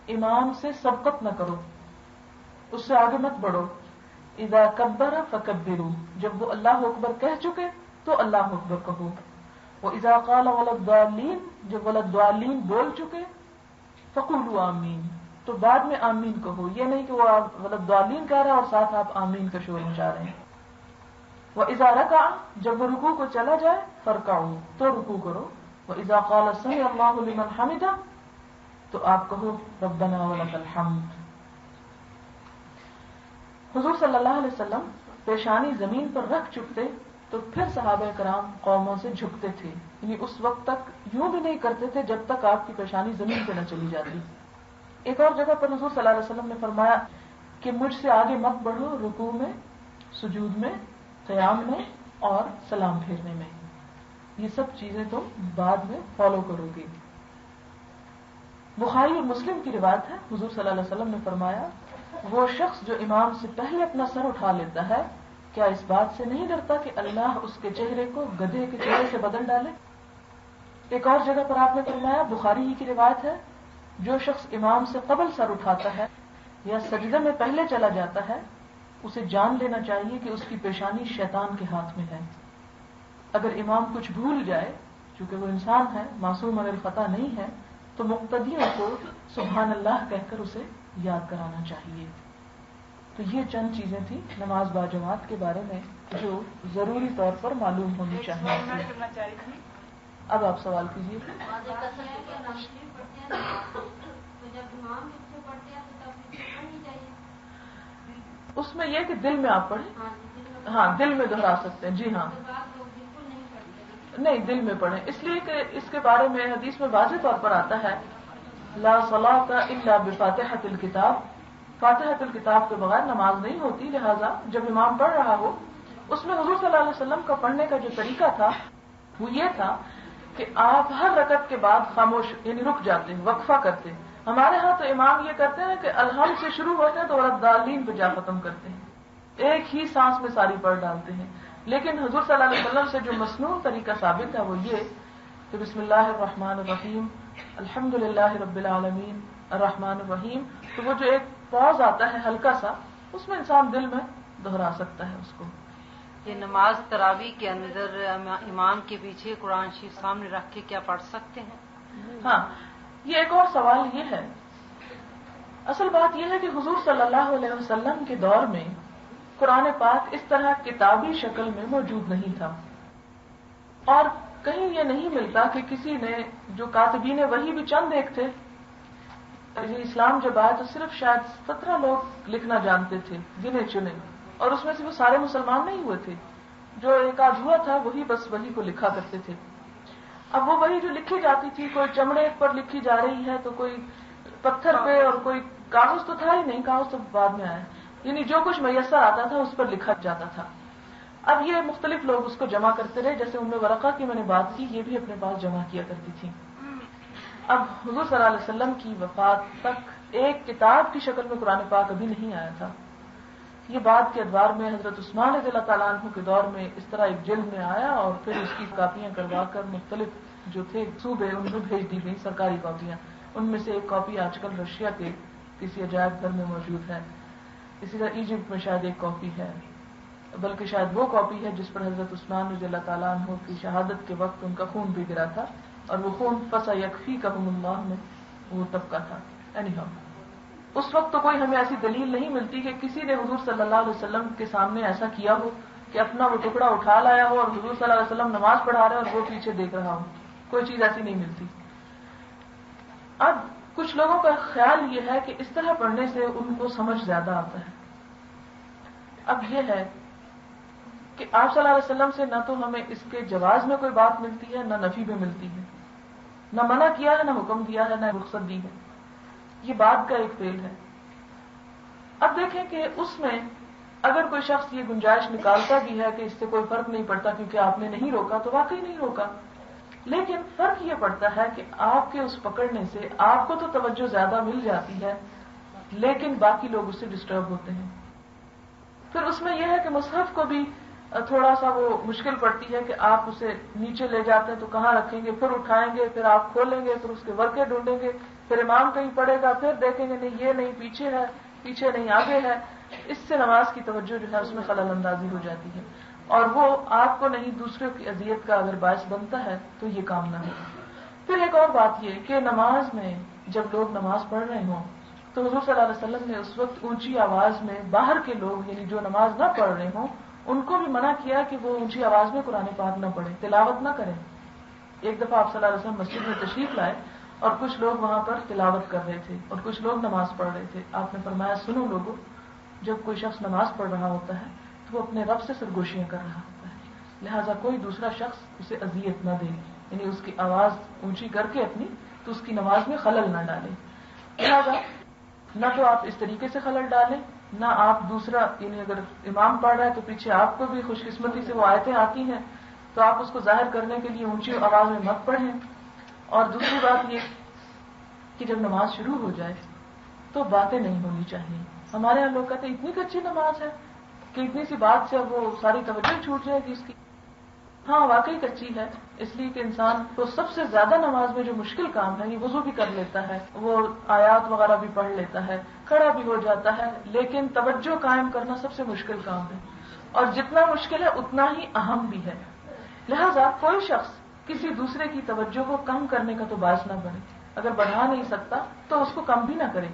Speaker 2: امام سے سبقت نہ کرو، اس سے آگے مت بڑھو، اذا کبر فکبروا، جب وہ اللہ اکبر کہہ چکے تو اللہ اکبر کہو، وَإِذَا قَالَ وَلَا الضَّالِّينَ، جب وَلَا الضَّالِّينَ بول چکے فَقُولُوا آمین، تو بعد میں آمین کہو، یہ نہیں کہ وہ وَلَا الضَّالِّينَ کہہ رہا ہے اور ساتھ آپ آمین کا شور مچا رہے ہیں۔ وَإِذَا رَكَعَ، جب وہ رکوع کو چلا جائے فَارْكَعُوا، تو رکوع کرو، وَإِذَا قَالَ سَمِعَ اللَّهُ لِمَنْ حَمِدَهُ، تو آپ کہو رَبَّنَا وَلَكَ الْحَمْدُ۔ حضور صلی اللہ علیہ وسلم پیشانی زمین پر رکھ چکتے تو پھر صحابہ کرام قوموں سے جھکتے تھے، یعنی اس وقت تک یوں بھی نہیں کرتے تھے جب تک آپ کی پیشانی زمین پہ نہ چلی جاتی۔ ایک اور جگہ پر حضور صلی اللہ علیہ وسلم نے فرمایا کہ مجھ سے آگے مت بڑھو رکوع میں، سجود میں، قیام میں اور سلام پھیرنے میں، یہ سب چیزیں تم بعد میں فالو کرو گے۔ بخاری اور مسلم کی روایت ہے، حضور صلی اللہ علیہ وسلم نے فرمایا وہ شخص جو امام سے پہلے اپنا سر اٹھا لیتا ہے کیا اس بات سے نہیں ڈرتا کہ اللہ اس کے چہرے کو گدھے کے چہرے سے بدل ڈالے؟ ایک اور جگہ پر آپ نے فرمایا، بخاری ہی کی روایت ہے، جو شخص امام سے قبل سر اٹھاتا ہے یا سجدے میں پہلے چلا جاتا ہے اسے جان لینا چاہیے کہ اس کی پیشانی شیطان کے ہاتھ میں ہے۔ اگر امام کچھ بھول جائے، چونکہ وہ انسان ہے، معصوم من الخطا نہیں ہے، تو مقتدیوں کو سبحان اللہ کہہ کر اسے یاد کرانا چاہیے۔ تو یہ چند چیزیں تھیں نماز باجماعت کے بارے میں جو ضروری طور پر معلوم ہونی چاہیے۔ اب آپ سوال کیجیے۔ اس میں یہ کہ دل میں آپ پڑھیں، ہاں دل میں دہرا سکتے ہیں، جی ہاں، نہیں دل میں پڑھیں، اس لیے کہ اس کے بارے میں حدیث میں واضح طور پر آتا ہے لا صلاۃ الا بفاتحۃ الکتاب، فاتحۃ الکتاب کے بغیر نماز نہیں ہوتی، لہذا جب امام پڑھ رہا ہو، اس میں حضور صلی اللہ علیہ وسلم کا پڑھنے کا جو طریقہ تھا وہ یہ تھا کہ آپ ہر رکعت کے بعد خاموش، یعنی رک جاتے ہیں، وقفہ کرتے ہیں۔ ہمارے ہاں تو امام یہ کرتے ہیں کہ الحمد سے شروع ہوتے ہیں تو وَلَا-الضَّالِّينَ پہ جا ختم کرتے ہیں، ایک ہی سانس میں ساری پڑھ ڈالتے ہیں۔ لیکن حضور صلی اللہ علیہ وسلم سے جو مسنون طریقہ ثابت ہے وہ یہ کہ بسم اللہ الرحمن الرحیم، الحمد للہ رب العالمین، الرحمن الرحیم، تو وہ جو ایک پاز آتا ہے ہلکا سا، اس میں انسان دل میں دہرا سکتا ہے اس کو۔
Speaker 4: یہ نماز تراویح کے اندر امام کے پیچھے قرآن شریف سامنے رکھ کے کیا پڑھ سکتے ہیں؟
Speaker 2: ہاں، یہ ایک اور سوال یہ ہے، اصل بات یہ ہے کہ حضور صلی اللہ علیہ وسلم کے دور میں قرآن پاک اس طرح کتابی شکل میں موجود نہیں تھا، اور کہیں یہ نہیں ملتا کہ کسی نے، جو کاتبین وحی بھی چند ایک تھے، یہ اسلام جب آیا تو صرف شاید 17 لوگ لکھنا جانتے تھے، گنے چنے، اور اس میں سے وہ سارے مسلمان نہیں ہوئے تھے، جو ایک آدھ ہوا تھا وہی بس وحی کو لکھا کرتے تھے۔ اب وہ وحی جو لکھی جاتی تھی، کوئی چمڑے پر لکھی جا رہی ہے تو کوئی پتھر پہ، اور کوئی کاغذ تو تھا ہی نہیں، کاغذ تو بعد میں آیا، یعنی جو کچھ میسر آتا تھا اس پر لکھا جاتا تھا۔ اب یہ مختلف لوگ اس کو جمع کرتے رہے، جیسے ام ورقہ کی میں نے بات کی، یہ بھی اپنے پاس جمع کیا کرتی تھی۔ اب حضور صلی اللہ علیہ وسلم کی وفات تک ایک کتاب کی شکل میں قرآن پاک ابھی نہیں آیا تھا. یہ بعد کے ادوار میں حضرت عثمان رضی اللہ تعالیٰ عنہ کے دور میں اس طرح ایک جلد میں آیا اور پھر اس کی کاپیاں کروا کر مختلف جو تھے صوبے ان میں بھیج دی گئی سرکاری کاپیاں. ان میں سے ایک کاپی آج کل رشیا کے کسی عجائب گھر میں موجود ہے. اسی طرح ایجپٹ میں شاید ایک کاپی ہے، بلکہ شاید وہ کاپی ہے جس پر حضرت عثمان رضی اللہ تعالیٰ عنہ کی شہادت کے وقت ان کا خون بھی گرا تھا، اور وہ خون فَسَيَكْفِيكَهُمُ اللَّهُ میں وہ طبقہ تھا. اس وقت تو کوئی ہمیں ایسی دلیل نہیں ملتی کہ کسی نے حضور صلی اللہ علیہ وسلم کے سامنے ایسا کیا ہو کہ اپنا وہ ٹکڑا اٹھا لایا ہو اور حضور صلی اللہ علیہ وسلم نماز پڑھا رہے اور وہ پیچھے دیکھ رہا ہو. کوئی چیز ایسی نہیں ملتی. اب کچھ لوگوں کا خیال یہ ہے کہ اس طرح پڑھنے سے ان کو سمجھ زیادہ آتا ہے. اب یہ ہے کہ آپ صلی اللہ علیہ وسلم سے نہ تو ہمیں اس کے جواز میں کوئی بات ملتی ہے، نہ نفی میں ملتی ہے، نہ منع کیا ہے، نہ حکم دیا ہے، نہ رخصت دی ہے. یہ بات کا ایک فعل ہے. اب دیکھیں کہ اس میں اگر کوئی شخص یہ گنجائش نکالتا بھی ہے کہ اس سے کوئی فرق نہیں پڑتا کیونکہ آپ نے نہیں روکا، تو واقعی نہیں روکا. لیکن فرق یہ پڑتا ہے کہ آپ کے اس پکڑنے سے آپ کو تو توجہ زیادہ مل جاتی ہے، لیکن باقی لوگ اس سے ڈسٹرب ہوتے ہیں. پھر اس میں یہ ہے کہ مصحف کو بھی تھوڑا سا وہ مشکل پڑتی ہے کہ آپ اسے نیچے لے جاتے ہیں تو کہاں رکھیں گے، پھر اٹھائیں گے، پھر آپ کھولیں گے، پھر اس کے ورقے ڈھونڈیں گے، پھر امام کہیں پڑے گا، پھر دیکھیں گے نہیں یہ نہیں پیچھے ہے، پیچھے نہیں آگے ہے. اس سے نماز کی توجہ جو ہے اس میں خلل اندازی ہو جاتی ہے، اور وہ آپ کو نہیں دوسروں کی اذیت کا اگر باعث بنتا ہے تو یہ کام نہ ہو. پھر ایک اور بات یہ کہ نماز میں جب لوگ نماز پڑھ رہے ہوں تو حضور صلی اللہ علیہ وسلم نے اس وقت اونچی آواز میں باہر کے لوگ یعنی جو نماز نہ پڑھ رہے ہوں ان کو بھی منع کیا کہ وہ اونچی آواز میں قرآن پاک نہ پڑھیں، تلاوت نہ کریں. ایک دفعہ آپ صلی اللہ علیہ وسلم مسجد میں تشریف لائے اور کچھ لوگ وہاں پر تلاوت کر رہے تھے اور کچھ لوگ نماز پڑھ رہے تھے. آپ نے فرمایا سنو لوگوں، جب کوئی شخص نماز پڑھ رہا ہوتا ہے تو وہ اپنے رب سے سرگوشیاں کر رہا ہوتا ہے، لہٰذا کوئی دوسرا شخص اسے اذیت نہ دے، یعنی اس کی آواز اونچی کر کے اپنی تو اس کی نماز میں خلل نہ ڈالے. لہٰذا نہ تو آپ اس طریقے سے خلل ڈالیں، نہ آپ دوسرا یعنی اگر امام پڑھ رہا ہے تو پیچھے آپ کو بھی خوش قسمتی سے وہ آیتیں آتی ہیں تو آپ اس کو ظاہر کرنے کے لیے اونچی آواز میں مت پڑھیں. اور دوسری بات یہ کہ جب نماز شروع ہو جائے تو باتیں نہیں ہونی چاہیے. ہمارے یہاں لوگ کہتے ہیں اتنی کچی نماز ہے کہ اتنی سی بات سے وہ ساری توجہ چھوٹ جائے گی اس کی. ہاں واقعی کچی ہے، اس لیے کہ انسان کو سب سے زیادہ نماز میں جو مشکل کام ہے یہ وضو بھی کر لیتا ہے، وہ آیات وغیرہ بھی پڑھ لیتا ہے، کھڑا بھی ہو جاتا ہے، لیکن توجہ قائم کرنا سب سے مشکل کام ہے، اور جتنا مشکل ہے اتنا ہی اہم بھی ہے. لہذا کوئی شخص کسی دوسرے کی توجہ کو کم کرنے کا تو باعث نہ بنے، اگر بڑھا نہیں سکتا تو اس کو کم بھی نہ کرے.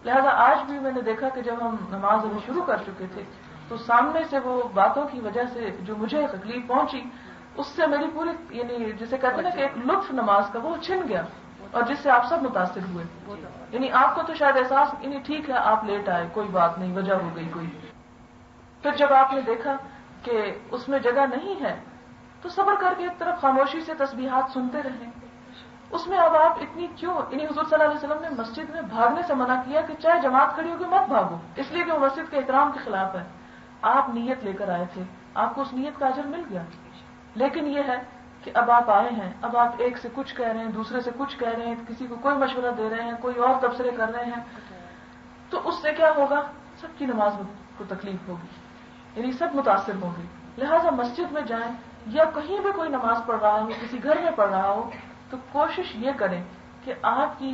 Speaker 2: لہذا آج بھی میں نے دیکھا کہ جب ہم نماز ابھی شروع کر چکے تھے تو سامنے سے وہ باتوں کی وجہ سے جو مجھے تکلیف پہنچی اس سے میری پوری یعنی جسے کہتے ہیں نا کہ ایک لطف نماز کا وہ چھن گیا، اور جس سے آپ سب متاثر ہوئے. یعنی آپ کو تو شاید احساس یعنی ٹھیک ہے آپ لیٹ آئے کوئی بات نہیں، وجہ ہو گئی کوئی. پھر جب آپ نے دیکھا کہ اس میں جگہ نہیں ہے تو صبر کر کے ایک طرف خاموشی سے تسبیحات سنتے رہیں. اس میں اب آپ اتنی کیوں یعنی حضور صلی اللہ علیہ وسلم نے مسجد میں بھاگنے سے منع کیا کہ چاہے جماعت کھڑی ہوگی مت بھاگو، اس لیے کہ وہ مسجد کے احترام کے خلاف ہے. آپ نیت لے کر آئے تھے، آپ کو اس نیت کا اجر مل گیا. لیکن یہ ہے کہ اب آپ آئے ہیں، اب آپ ایک سے کچھ کہہ رہے ہیں، دوسرے سے کچھ کہہ رہے ہیں، کسی کو کوئی مشورہ دے رہے ہیں، کوئی اور تبصرے کر رہے ہیں، تو اس سے کیا ہوگا؟ سب کی نماز کو تکلیف ہوگی، یعنی سب متاثر ہوں گے. لہٰذا مسجد میں جائیں یا کہیں بھی کوئی نماز پڑھ رہا ہو، کسی گھر میں پڑھ رہا ہو، تو کوشش یہ کریں کہ آپ کی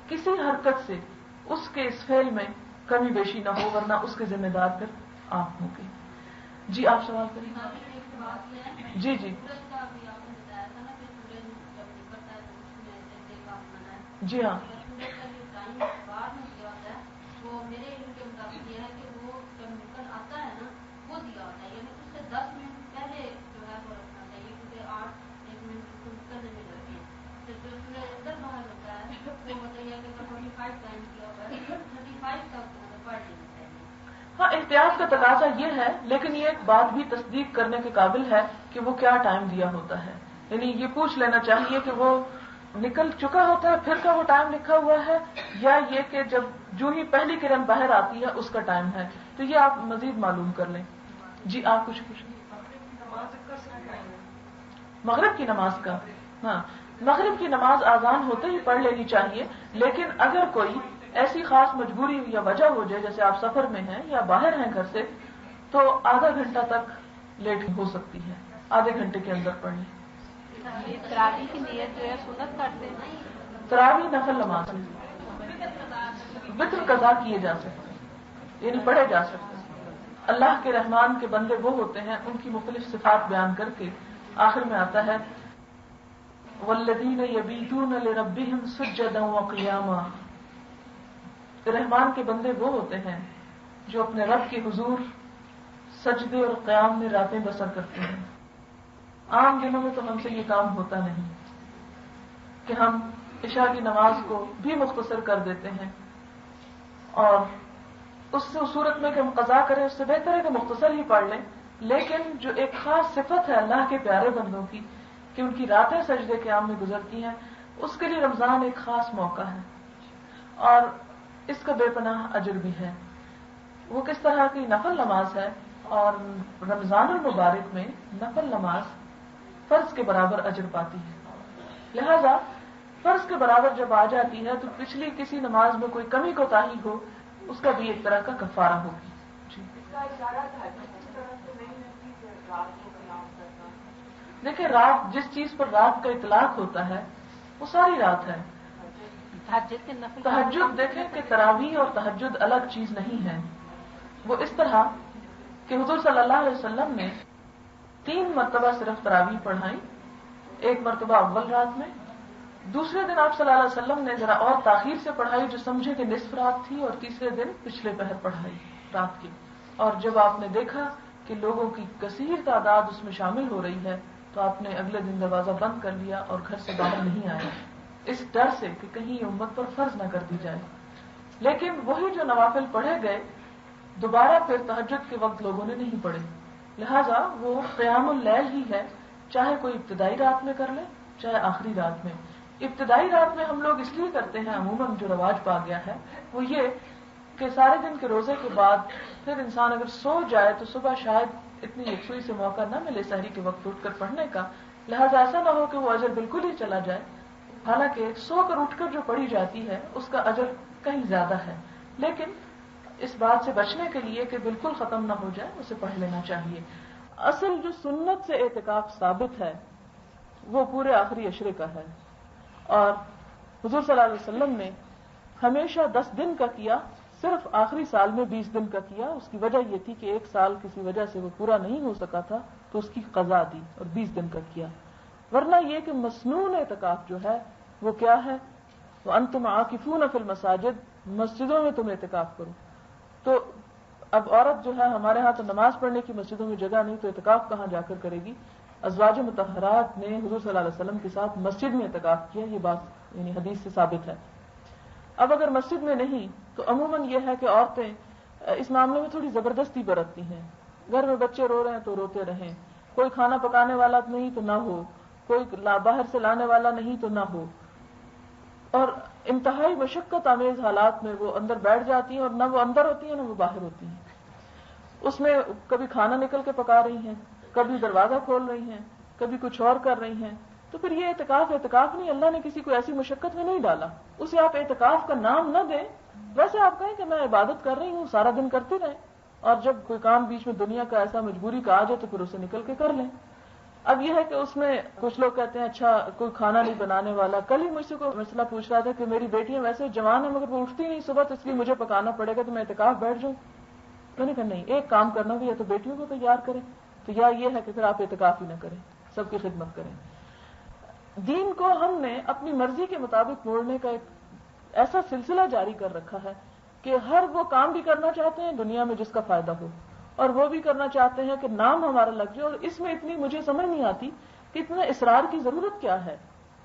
Speaker 2: کسی حرکت سے اس کے اس فعل میں کمی بیشی نہ ہو، ورنہ اس کے ذمہ دار پھر آپ ہوں گے. جی آپ سوال کریں. جی جی جی ہاں
Speaker 5: وہ میرے علم کے مطابق یہ ہے کہ وہ جب نکل آتا ہے نا وہ دیا ہوتا ہے، یعنی اس سے 10 منٹ پہلے جو ہے وہ رکھنا چاہیے، کیونکہ 8 منٹ اس کو نکلنے میں لگتے ہیں. پھر جو سورج اندر باہر ہوتا ہے وہ مطلب یہ کہ 45 ٹائم کیا ہوا ہے 35 تک پڑھ لینا چاہیے.
Speaker 2: ہاں احتیاط کا تقاضا یہ ہے، لیکن یہ ایک بات بھی تصدیق کرنے کے قابل ہے کہ وہ کیا ٹائم دیا ہوتا ہے. یعنی یہ پوچھ لینا چاہیے کہ وہ نکل چکا ہوتا ہے پھر کا وہ ٹائم لکھا ہوا ہے، یا یہ کہ جب جو ہی پہلی کرن باہر آتی ہے اس کا ٹائم ہے. تو یہ آپ مزید معلوم کر لیں. جی آپ کچھ مغرب کی نماز کا. ہاں مغرب کی نماز آذان ہوتے ہی پڑھ لینی چاہیے، لیکن اگر کوئی ایسی خاص مجبوری یا وجہ ہو جائے، جیسے آپ سفر میں ہیں یا باہر ہیں گھر سے، تو آدھا گھنٹہ تک لیٹ ہو سکتی ہے، آدھے گھنٹے کے اندر پڑھ لیں۔
Speaker 3: تراویح کی نیت جو ہے سنت کرتے ہیں،
Speaker 2: تراویح نفل نماز ہے، وتر قضا کیے جا سکتے ہیں، یعنی پڑھے جا سکتے ہیں۔ اللہ کے رحمان کے بندے وہ ہوتے ہیں، ان کی مختلف صفات بیان کر کے آخر میں آتا ہے والذین یبیتون لربہم سجدا وقیاما، رحمان کے بندے وہ ہوتے ہیں جو اپنے رب کے حضور سجدے اور قیام میں راتیں بسر کرتے ہیں۔ عام دنوں میں تو ہم سے یہ کام ہوتا نہیں کہ ہم عشاء کی نماز کو بھی مختصر کر دیتے ہیں، اور اس صورت میں کہ ہم قضا کریں اس سے بہتر ہے کہ مختصر ہی پڑھ لیں، لیکن جو ایک خاص صفت ہے اللہ کے پیارے بندوں کی کہ ان کی راتیں سجدے قیام میں گزرتی ہیں، اس کے لیے رمضان ایک خاص موقع ہے اور اس کا بے پناہ اجر بھی ہے۔ وہ کس طرح کی نفل نماز ہے، اور رمضان المبارک میں نفل نماز فرض کے برابر اجر پاتی ہے، لہذا فرض کے برابر جب آ جاتی ہے تو پچھلی کسی نماز میں کوئی کمی کوتاہی ہو اس کا بھی ایک طرح کا کفارہ ہوگی۔ جی دیکھیں، رات جس چیز پر رات کا اطلاق ہوتا ہے وہ ساری رات ہے۔ تہجد دیکھیں کہ تراویح اور تہجد الگ چیز نہیں ہے، وہ اس طرح کہ حضور صلی اللہ علیہ وسلم نے 3 مرتبہ صرف تراویح پڑھائی، ایک مرتبہ اول رات میں، دوسرے دن آپ صلی اللہ علیہ وسلم نے ذرا اور تاخیر سے پڑھائی جو سمجھے کہ نصف رات تھی، اور تیسرے دن پچھلے پہر پڑھائی رات کی۔ اور جب آپ نے دیکھا کہ لوگوں کی کثیر تعداد اس میں شامل ہو رہی ہے تو آپ نے اگلے دن دروازہ بند کر لیا اور گھر سے باہر نہیں آئے، اس ڈر سے کہ کہیں امت پر فرض نہ کر دی جائے۔ لیکن وہی جو نوافل پڑھے گئے دوبارہ پھر تہجد کے وقت لوگوں نے نہیں پڑھے، لہذا وہ قیام اللیل ہی ہے، چاہے کوئی ابتدائی رات میں کر لے چاہے آخری رات میں۔ ابتدائی رات میں ہم لوگ اس لیے کرتے ہیں، عموماً جو رواج پا گیا ہے وہ یہ کہ سارے دن کے روزے کے بعد پھر انسان اگر سو جائے تو صبح شاید اتنی یکسوئی سے موقع نہ ملے سحری کے وقت اٹھ کر پڑھنے کا، لہذا ایسا نہ ہو کہ وہ اجر بالکل ہی چلا جائے، حالانکہ سو کر اٹھ کر جو پڑھی جاتی ہے اس کا اجر کہیں زیادہ ہے، لیکن اس بات سے بچنے کے لیے کہ بالکل ختم نہ ہو جائے اسے پڑھ لینا چاہیے۔ اصل جو سنت سے اعتکاف ثابت ہے وہ پورے آخری عشرے کا ہے، اور حضور صلی اللہ علیہ وسلم نے ہمیشہ 10 دن کا کیا، صرف آخری سال میں 20 دن کا کیا۔ اس کی وجہ یہ تھی کہ ایک سال کسی وجہ سے وہ پورا نہیں ہو سکا تھا تو اس کی قضا دی اور 20 دن کا کیا، ورنہ یہ کہ مسنون اعتکاف جو ہے وہ کیا ہے، وَأَنْتُمْ عَاكِفُونَ فِي الْمَسَاجِدِ، مسجدوں میں تم اعتکاف کرو۔ تو اب عورت جو ہے، ہمارے ہاں تو نماز پڑھنے کی مسجدوں میں جگہ نہیں تو اعتکاف کہاں جا کر کرے گی؟ ازواج مطہرات نے حضور صلی اللہ علیہ وسلم کے ساتھ مسجد میں اعتکاف کیا، یہ بات یعنی حدیث سے ثابت ہے۔ اب اگر مسجد میں نہیں تو عموماً یہ ہے کہ عورتیں اس معاملے میں تھوڑی زبردستی برتتی ہیں، گھر میں بچے رو رہے ہیں تو روتے رہیں، کوئی کھانا پکانے والا نہیں تو نہ ہو، کوئی باہر سے لانے والا نہیں تو نہ ہو، اور انتہائی مشقت آمیز حالات میں وہ اندر بیٹھ جاتی ہیں، اور نہ وہ اندر ہوتی ہیں نہ وہ باہر ہوتی ہیں۔ اس میں کبھی کھانا نکل کے پکا رہی ہیں، کبھی دروازہ کھول رہی ہیں، کبھی کچھ اور کر رہی ہیں، تو پھر یہ اعتکاف نہیں، اللہ نے کسی کو ایسی مشقت میں نہیں ڈالا، اسے آپ اعتکاف کا نام نہ دیں، ویسے آپ کہیں کہ میں عبادت کر رہی ہوں، سارا دن کرتے رہیں، اور جب کوئی کام بیچ میں دنیا کا ایسا مجبوری کا آ جائے تو پھر اسے نکل کے کر لیں۔ اب یہ ہے کہ اس میں کچھ لوگ کہتے ہیں اچھا کوئی کھانا نہیں بنانے والا، کل ہی مجھ سے کوئی مسئلہ پوچھ رہا تھا کہ میری بیٹیاں ویسے جوان ہیں مگر وہ اٹھتی نہیں صبح، تو اس لیے مجھے پکانا پڑے گا تو میں اعتکاف بیٹھ جاؤں۔ تو نہیں کہ نہیں، ایک کام کرنا بھی ہے تو بیٹیوں کو تیار کریں، تو یا یہ ہے کہ پھر آپ اعتکاف ہی نہ کریں، سب کی خدمت کریں۔ دین کو ہم نے اپنی مرضی کے مطابق موڑنے کا ایک ایسا سلسلہ جاری کر رکھا ہے کہ ہر وہ کام بھی کرنا چاہتے ہیں دنیا میں جس کا فائدہ ہو، اور وہ بھی کرنا چاہتے ہیں کہ نام ہمارا لگ جائے، اور اس میں اتنی مجھے سمجھ نہیں آتی کہ اتنا اصرار کی ضرورت کیا ہے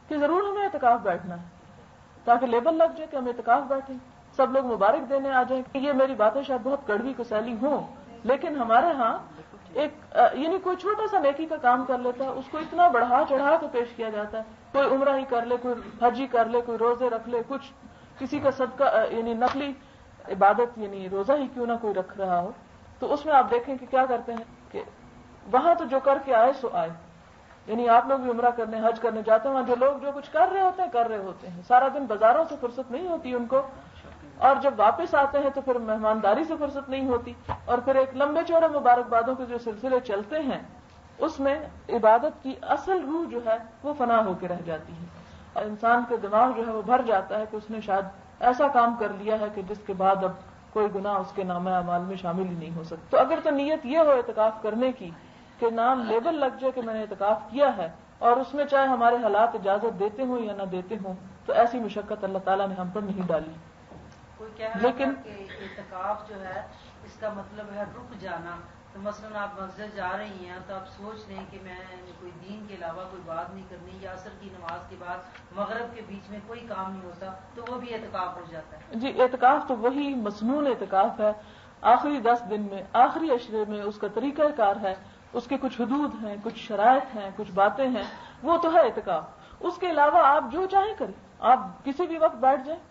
Speaker 2: کہ ضرور ہمیں اعتکاف بیٹھنا ہے تاکہ لیبل لگ جائے کہ ہم اعتکاف بیٹھیں، سب لوگ مبارک دینے آ جائیں۔ یہ میری باتیں شاید بہت کڑوی کسیلی ہوں، لیکن ہمارے ہاں ایک یعنی کوئی چھوٹا سا نیکی کا کام کر لیتا ہے اس کو اتنا بڑھا چڑھا کے پیش کیا جاتا ہے، کوئی عمرہ ہی کر لے، کوئی حج ہی کر لے، کوئی روزے رکھ لے، کچھ کسی کا صدقہ یعنی نقلی عبادت یعنی روزہ ہی کیوں نہ کوئی رکھ رہا ہو، تو اس میں آپ دیکھیں کہ کیا کرتے ہیں کہ وہاں تو جو کر کے آئے سو آئے، یعنی آپ لوگ بھی عمرہ کرنے حج کرنے جاتے ہیں، وہاں جو لوگ جو کچھ کر رہے ہوتے ہیں، سارا دن بازاروں سے فرصت نہیں ہوتی ان کو، اور جب واپس آتے ہیں تو پھر مہمانداری سے فرصت نہیں ہوتی، اور پھر ایک لمبے چوڑے مبارکبادوں کے جو سلسلے چلتے ہیں اس میں عبادت کی اصل روح جو ہے وہ فنا ہو کے رہ جاتی ہے، اور انسان کے دماغ جو ہے وہ بھر جاتا ہے کہ اس نے شاید ایسا کام کر لیا ہے کہ جس کے بعد اب کوئی گناہ اس کے نامہ اعمال میں شامل ہی نہیں ہو سکتا۔ تو اگر تو نیت یہ ہو اعتکاف کرنے کی کہ نام لیبل لگ جائے کہ میں نے اعتکاف کیا ہے، اور اس میں چاہے ہمارے حالات اجازت دیتے ہوں یا نہ دیتے ہوں، تو ایسی مشقت اللہ تعالیٰ نے ہم پر نہیں ڈالی۔
Speaker 4: کوئی کہہ رہا تھا کہ اعتکاف جو ہے اس کا مطلب ہے رک جانا، تو مثلاً آپ مسجد جا رہی ہیں تو آپ سوچ لیں کہ میں کوئی دین کے علاوہ کوئی بات نہیں کرنی، یا عصر کی نماز کے بعد مغرب کے بیچ میں کوئی کام نہیں ہوتا، تو وہ بھی اعتکاف ہو جاتا ہے؟
Speaker 2: جی، اعتکاف تو وہی مسنون اعتکاف ہے، آخری 10 دن میں، آخری عشرے میں اس کا طریقہ کار ہے، اس کے کچھ حدود ہیں، کچھ شرائط ہیں، کچھ باتیں ہیں، وہ تو ہے اعتکاف۔ اس کے علاوہ آپ جو چاہیں کریں، آپ کسی بھی وقت بیٹھ جائیں،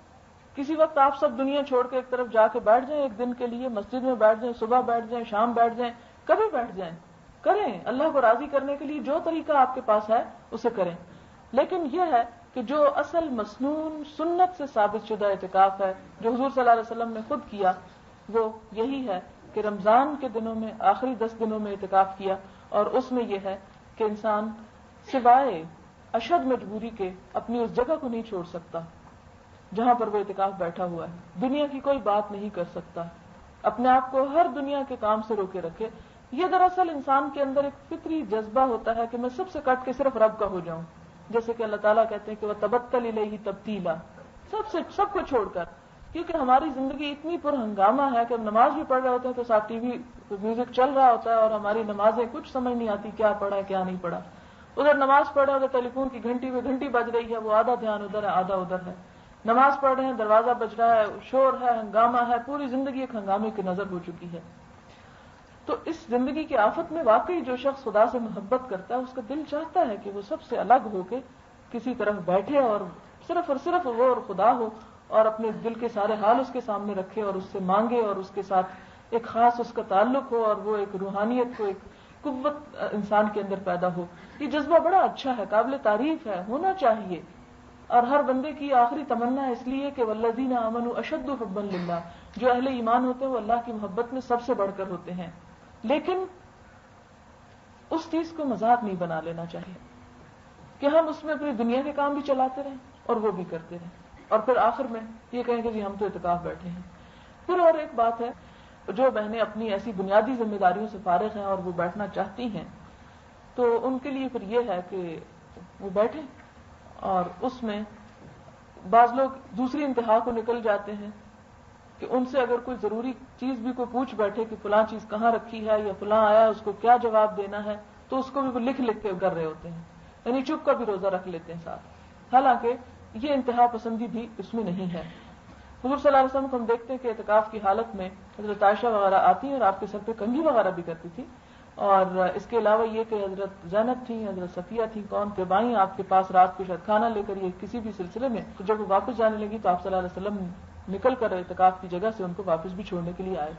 Speaker 2: کسی وقت آپ سب دنیا چھوڑ کے ایک طرف جا کے بیٹھ جائیں، ایک دن کے لیے مسجد میں بیٹھ جائیں، صبح بیٹھ جائیں، شام بیٹھ جائیں، کبھی بیٹھ جائیں، کریں، اللہ کو راضی کرنے کے لیے جو طریقہ آپ کے پاس ہے اسے کریں۔ لیکن یہ ہے کہ جو اصل مسنون سنت سے ثابت شدہ اعتکاف ہے، جو حضور صلی اللہ علیہ وسلم نے خود کیا، وہ یہی ہے کہ رمضان کے دنوں میں، آخری 10 دنوں میں اعتکاف کیا، اور اس میں یہ ہے کہ انسان سوائے اشد مجبوری کے اپنی اس جگہ کو نہیں چھوڑ سکتا جہاں پر وہ اعتکاف بیٹھا ہوا ہے، دنیا کی کوئی بات نہیں کر سکتا، اپنے آپ کو ہر دنیا کے کام سے روکے رکھے۔ یہ دراصل انسان کے اندر ایک فطری جذبہ ہوتا ہے کہ میں سب سے کٹ کے صرف رب کا ہو جاؤں، جیسے کہ اللہ تعالیٰ کہتے ہیں کہ وہ تبتل الیہ تبتیلا، سب کو چھوڑ کر، کیونکہ ہماری زندگی اتنی پر ہنگامہ ہے کہ ہم نماز بھی پڑھ رہے ہوتے ہیں تو ساتھ ٹی وی میوزک چل رہا ہوتا ہے، اور ہماری نمازیں کچھ سمجھ نہیں آتی کیا پڑھا ہے کیا نہیں پڑھا، ادھر نماز پڑھ رہے ہیں، ادھر ٹیلی فون کی گھنٹی بج رہی ہے، وہ آدھا دھیان ادھر ہے آدھا ادھر ہے، نماز پڑھ رہے ہیں، دروازہ بج رہا ہے، شور ہے، ہنگامہ ہے، پوری زندگی ایک ہنگامے کی نظر ہو چکی ہے۔ تو اس زندگی کی آفت میں واقعی جو شخص خدا سے محبت کرتا ہے، اس کا دل چاہتا ہے کہ وہ سب سے الگ ہو کے کسی طرف بیٹھے اور صرف وہ اور خدا ہو، اور اپنے دل کے سارے حال اس کے سامنے رکھے اور اس سے مانگے، اور اس کے ساتھ ایک خاص اس کا تعلق ہو، اور وہ ایک روحانیت کو، ایک قوت انسان کے اندر پیدا ہو۔ یہ جذبہ بڑا اچھا ہے، قابل تعریف ہے، ہونا چاہیے، اور ہر بندے کی آخری تمنا ہے، اس لیے کہ والذین آمنوا اشد حبا للہ، جو اہل ایمان ہوتے ہیں وہ اللہ کی محبت میں سب سے بڑھ کر ہوتے ہیں۔ لیکن اس چیز کو مذاق نہیں بنا لینا چاہیے کہ ہم اس میں اپنی دنیا کے کام بھی چلاتے رہیں اور وہ بھی کرتے رہیں، اور پھر آخر میں یہ کہیں کہ جی ہم تو اعتکاف بیٹھے ہیں۔ پھر اور ایک بات ہے، جو بہنیں اپنی ایسی بنیادی ذمہ داریوں سے فارغ ہیں اور وہ بیٹھنا چاہتی ہیں، تو ان کے لیے پھر یہ ہے کہ وہ بیٹھیں، اور اس میں بعض لوگ دوسری انتہا کو نکل جاتے ہیں کہ ان سے اگر کوئی ضروری چیز بھی کوئی پوچھ بیٹھے کہ فلاں چیز کہاں رکھی ہے یا فلاں آیا اس کو کیا جواب دینا ہے، تو اس کو بھی وہ لکھ کے کر رہے ہوتے ہیں، یعنی چپ کا بھی روزہ رکھ لیتے ہیں ساتھ، حالانکہ یہ انتہا پسندی بھی اس میں نہیں ہے۔ حضور صلی اللہ علیہ وسلم کو ہم دیکھتے ہیں کہ اعتکاف کی حالت میں حضرت عائشہ وغیرہ آتی ہیں اور آپ کے سر پہ کنگھی وغیرہ بھی کرتی تھی، اور اس کے علاوہ یہ کہ حضرت زینب تھی، حضرت صفیہ تھی، کون کے بائیں آپ کے پاس رات کو شاید کھانا لے کر یہ کسی بھی سلسلے میں، تو جب وہ واپس جانے لگی تو آپ صلی اللہ علیہ وسلم نکل کر اعتکاف کی جگہ سے ان کو واپس بھی چھوڑنے کے لیے آئے۔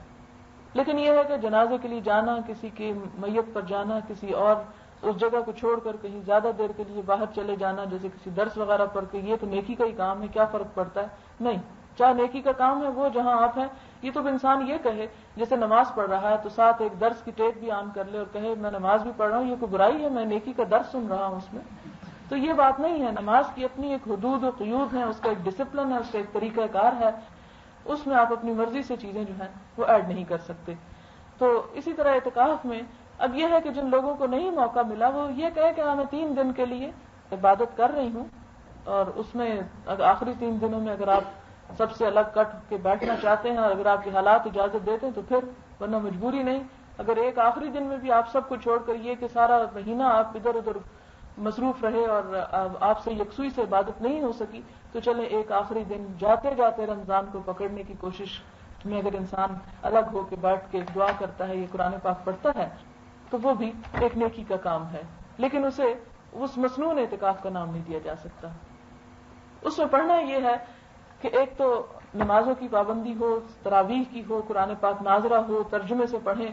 Speaker 2: لیکن یہ ہے کہ جنازے کے لیے جانا، کسی کی میت پر جانا، کسی اور اس جگہ کو چھوڑ کر کہیں زیادہ دیر کے لیے باہر چلے جانا، جیسے کسی درس وغیرہ پڑھ کے، یہ تو نیکی کا ہی کام ہے، کیا فرق پڑتا ہے؟ نہیں، چاہے نیکی کا کام ہے وہ جہاں آپ ہیں، یہ تو انسان یہ کہے جیسے نماز پڑھ رہا ہے تو ساتھ ایک درس کی ٹیپ بھی آن کر لے اور کہے میں نماز بھی پڑھ رہا ہوں، یہ کوئی برائی ہے، میں نیکی کا درس سن رہا ہوں اس میں، تو یہ بات نہیں ہے۔ نماز کی اپنی ایک حدود و قیود ہے، اس کا ایک ڈسپلن ہے، اس کا ایک طریقہ کار ہے، اس میں آپ اپنی مرضی سے چیزیں جو ہیں وہ ایڈ نہیں کر سکتے۔ تو اسی طرح اعتکاف میں اب یہ ہے کہ جن لوگوں کو نہیں موقع ملا وہ یہ کہے کہ میں 3 دن کے لیے عبادت کر رہی ہوں، اور اس میں آخری 3 دنوں میں اگر آپ سب سے الگ کٹ کے بیٹھنا چاہتے ہیں اور اگر آپ کے حالات اجازت دیتے ہیں تو پھر، ورنہ مجبوری نہیں۔ اگر ایک آخری دن میں بھی آپ سب کو چھوڑ کر یہ کہ سارا مہینہ آپ ادھر ادھر مصروف رہے اور آپ سے یکسوئی سے عبادت نہیں ہو سکی، تو چلیں ایک آخری دن جاتے جاتے رمضان کو پکڑنے کی کوشش میں اگر انسان الگ ہو کے بیٹھ کے دعا کرتا ہے، یہ قرآن پاک پڑھتا ہے، تو وہ بھی ایک نیکی کا کام ہے، لیکن اسے اس مسنون اعتکاف کا نام نہیں دیا جا سکتا۔ اس میں پڑھنا یہ ہے کہ ایک تو نمازوں کی پابندی ہو، تراویح کی ہو، قرآن پاک ناظرہ ہو، ترجمے سے پڑھیں،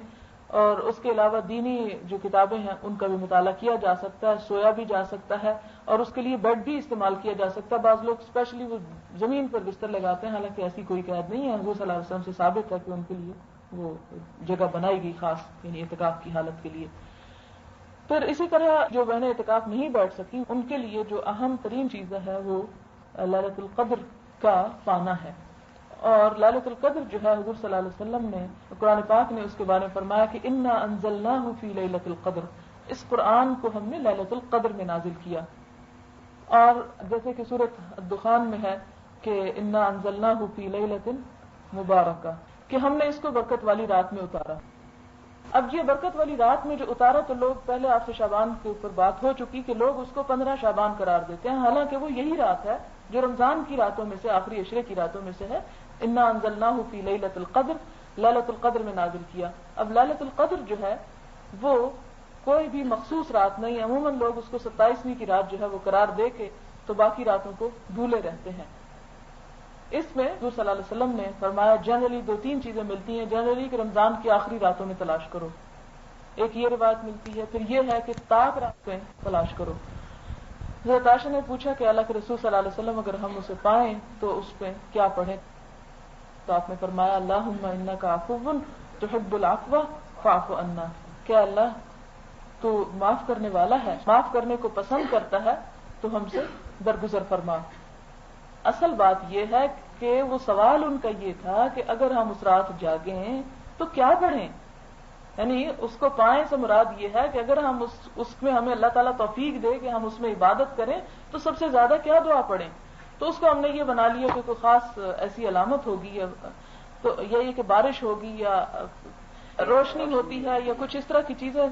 Speaker 2: اور اس کے علاوہ دینی جو کتابیں ہیں ان کا بھی مطالعہ کیا جا سکتا ہے، سویا بھی جا سکتا ہے، اور اس کے لیے بیڈ بھی استعمال کیا جا سکتا ہے. بعض لوگ اسپیشلی وہ زمین پر بستر لگاتے ہیں، حالانکہ ایسی کوئی قید نہیں ہے. حضور صلی اللہ علیہ وسلم سے ثابت ہے کہ ان کے لیے وہ جگہ بنائی گئی خاص، یعنی اعتکاف کی حالت کے لیے. پھر اسی طرح جو بہنیں اعتکاف نہیں بیٹھ سکی ان کے لیے جو اہم ترین چیز ہے وہ لیلۃ القدر کا پانا ہے. اور لیلۃ القدر جو ہے حضور صلی اللہ علیہ وسلم نے قرآن پاک نے اس کے بارے میں فرمایا کہ انا انزلناہ فی لیلۃ القدر، اس قرآن کو ہم نے لیلۃ القدر میں نازل کیا. اور جیسے کہ سورۃ الدخان میں ہے کہ انا انزلناہ فی لیلۃ مبارکہ، کہ ہم نے اس کو برکت والی رات میں اتارا. اب یہ برکت والی رات میں جو اتارا تو لوگ پہلے 8 شعبان کے اوپر بات ہو چکی کہ لوگ اس کو 15 شعبان قرار دیتے ہیں، حالانکہ وہ یہی رات ہے جو رمضان کی راتوں میں سے، آخری عشرے کی راتوں میں سے ہے. انا انزلناہ فی لیلۃ القدر، لیلۃ القدر میں نازل کیا. اب لیلۃ القدر جو ہے وہ کوئی بھی مخصوص رات نہیں، عموماً لوگ اس کو 27ویں کی رات جو ہے وہ قرار دے کے تو باقی راتوں کو بھولے رہتے ہیں. اس میں حضور صلی اللہ علیہ وسلم نے فرمایا جنرلی 2-3 چیزیں ملتی ہیں جنرلی کہ رمضان کی آخری راتوں میں تلاش کرو. ایک یہ روایت ملتی ہے، پھر یہ ہے کہ طاق رات میں تلاش کرو. حضرت عائشہ نے پوچھا کہ اللہ کے رسول صلی اللہ علیہ وسلم اگر ہم اسے پائیں تو اس پہ کیا پڑھیں؟ تو آپ نے فرمایا اللہم انک عفو تحب العفو فاعف عنا، کہ اللہ تو معاف کرنے والا ہے، معاف کرنے کو پسند کرتا ہے تو ہم سے درگزر فرما. اصل بات یہ ہے کہ وہ سوال ان کا یہ تھا کہ اگر ہم اس رات جاگیں تو کیا پڑھیں، یعنی اس کو پائیں سے مراد یہ ہے کہ اگر ہم اس میں ہمیں اللہ تعالیٰ توفیق دے کہ ہم اس میں عبادت کریں تو سب سے زیادہ کیا دعا پڑھیں. تو اس کو ہم نے یہ بنا لیا کہ کوئی خاص ایسی علامت ہوگی تو یہ کہ بارش ہوگی یا روشنی ہوتی ہے یا کچھ اس طرح کی چیزیں.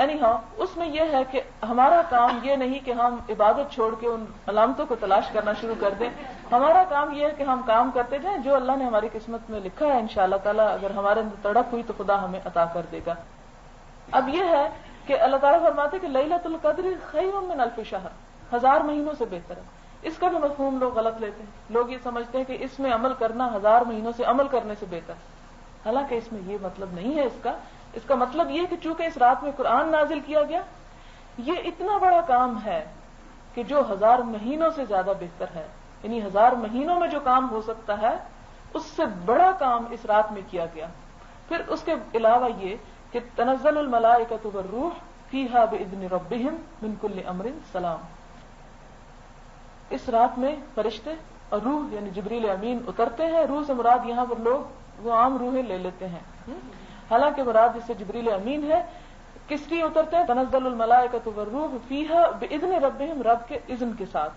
Speaker 2: اینی ہاں اس میں یہ ہے کہ ہمارا کام یہ نہیں کہ ہم عبادت چھوڑ کے ان علامتوں کو تلاش کرنا شروع کر دیں. ہمارا کام یہ ہے کہ ہم کام کرتے جائیں، جو اللہ نے ہماری قسمت میں لکھا ہے انشاءاللہ تعالیٰ اگر ہمارے اندر تڑپ ہوئی تو خدا ہمیں عطا کر دے گا. اب یہ ہے کہ اللہ تعالیٰ فرماتے کہ لیلۃ القدر خیر من الف شہر، 1000 مہینوں سے بہتر ہے. اس کا بھی مفہوم لوگ غلط لیتے ہیں. لوگ یہ سمجھتے ہیں کہ اس میں عمل کرنا 1000 مہینوں سے عمل کرنے سے بہتر ہے، حالانکہ اس میں یہ مطلب نہیں ہے. اس کا مطلب یہ کہ چونکہ اس رات میں قرآن نازل کیا گیا، یہ اتنا بڑا کام ہے کہ جو 1000 مہینوں سے زیادہ بہتر ہے، یعنی 1000 مہینوں میں جو کام ہو سکتا ہے اس سے بڑا کام اس رات میں کیا گیا. پھر اس کے علاوہ یہ کہ تنزل الملائکۃ والروح فیہا باذن ربہم من کل امر سلام، اس رات میں فرشتے اور روح یعنی جبریل امین اترتے ہیں. روح سے مراد یہاں پر لوگ وہ عام روحیں لے لیتے ہیں، حالانکہ مراد اس سے جبریل امین ہے. کس لیے اترتے ہیں؟ تنزل الملائکۃ والروح فیہا باذن ربہم، رب کے اذن کے ساتھ.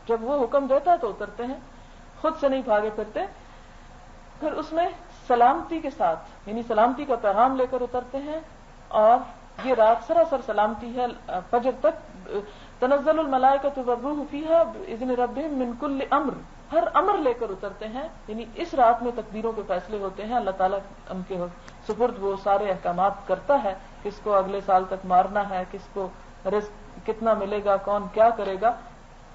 Speaker 2: جب وہ حکم دیتا ہے تو اترتے ہیں، خود سے نہیں بھاگے پھرتے. پھر اس میں سلامتی کے ساتھ یعنی سلامتی کا پیغام لے کر اترتے ہیں، اور یہ رات سراسر سلامتی ہے فجر تک. تنزل الملائکۃ والروح فیہا باذن ربہم من کل امر، ہر امر لے کر اترتے ہیں. یعنی اس رات میں تقدیروں کے فیصلے ہوتے ہیں. اللہ تعالیٰ ان کے سپرد وہ سارے احکامات کرتا ہے، کس کو اگلے سال تک مارنا ہے، کس کو رزق کتنا ملے گا، کون کیا کرے گا.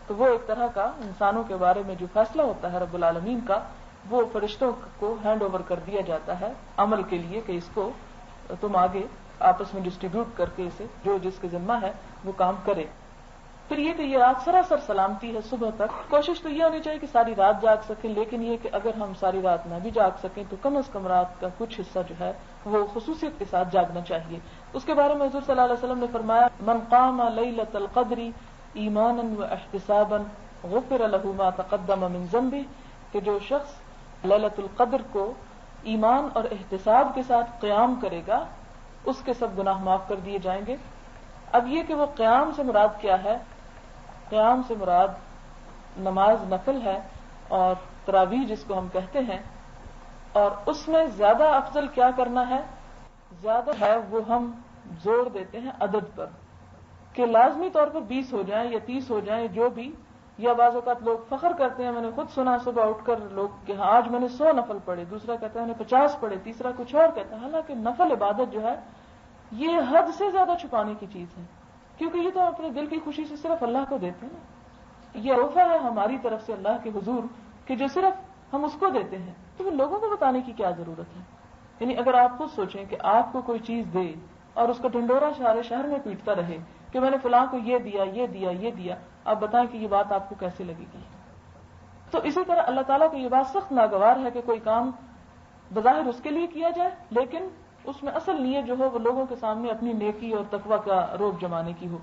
Speaker 2: تو وہ ایک طرح کا انسانوں کے بارے میں جو فیصلہ ہوتا ہے رب العالمین کا، وہ فرشتوں کو ہینڈ اوور کر دیا جاتا ہے عمل کے لیے کہ اس کو تم آگے آپس میں ڈسٹریبیوٹ کر کے اسے جو جس کے ذمہ ہے وہ کام کرے. پھر یہ کہ یہ رات سراسر سلامتی ہے صبح تک. کوشش تو یہ ہونی چاہیے کہ ساری رات جاگ سکیں، لیکن یہ کہ اگر ہم ساری رات نہ بھی جاگ سکیں تو کم از کم رات کا کچھ حصہ جو ہے وہ خصوصیت کے ساتھ جاگنا چاہیے. اس کے بارے میں حضور صلی اللہ علیہ وسلم نے فرمایا من قام لیلۃ القدر ایمانا واحتسابا غفر له ما تقدم من ذنبه، کہ جو شخص لیلۃ القدر کو ایمان اور احتساب کے ساتھ قیام کرے گا اس کے سب گناہ معاف کر دیے جائیں گے. اب یہ کہ وہ قیام سے مراد کیا ہے؟ قیام سے مراد نماز نفل ہے اور تراویح جس کو ہم کہتے ہیں. اور اس میں زیادہ افضل کیا کرنا ہے؟ زیادہ ہے وہ ہم زور دیتے ہیں عدد پر کہ لازمی طور پر 20 ہو جائیں یا 30 ہو جائیں جو بھی. یا بعض اوقات لوگ فخر کرتے ہیں، میں نے خود سنا صبح اٹھ کر لوگ کہ ہاں آج میں نے 100 نفل پڑھے، دوسرا کہتا ہے میں نے 50 پڑھے، تیسرا کچھ اور کہتا ہے. حالانکہ نفل عبادت جو ہے یہ حد سے زیادہ چھپانے کی چیز ہے، کیونکہ یہ تو اپنے دل کی خوشی سے صرف اللہ کو دیتے ہیں. یہ تحفہ ہے ہماری طرف سے اللہ کے حضور کہ جو صرف ہم اس کو دیتے ہیں، تو لوگوں کو بتانے کی کیا ضرورت ہے. یعنی اگر آپ خود سوچیں کہ آپ کو کوئی چیز دے اور اس کا ڈنڈورا سارے شہر میں پیٹتا رہے کہ میں نے فلاں کو یہ دیا یہ دیا یہ دیا، آپ بتائیں کہ یہ بات آپ کو کیسے لگے گی؟ تو اسی طرح اللہ تعالیٰ کو یہ بات سخت ناگوار ہے کہ کوئی کام بظاہر اس کے لیے کیا جائے لیکن اس میں اصل نیت جو ہو وہ لوگوں کے سامنے اپنی نیکی اور تقویٰ کا روب جمانے کی ہو.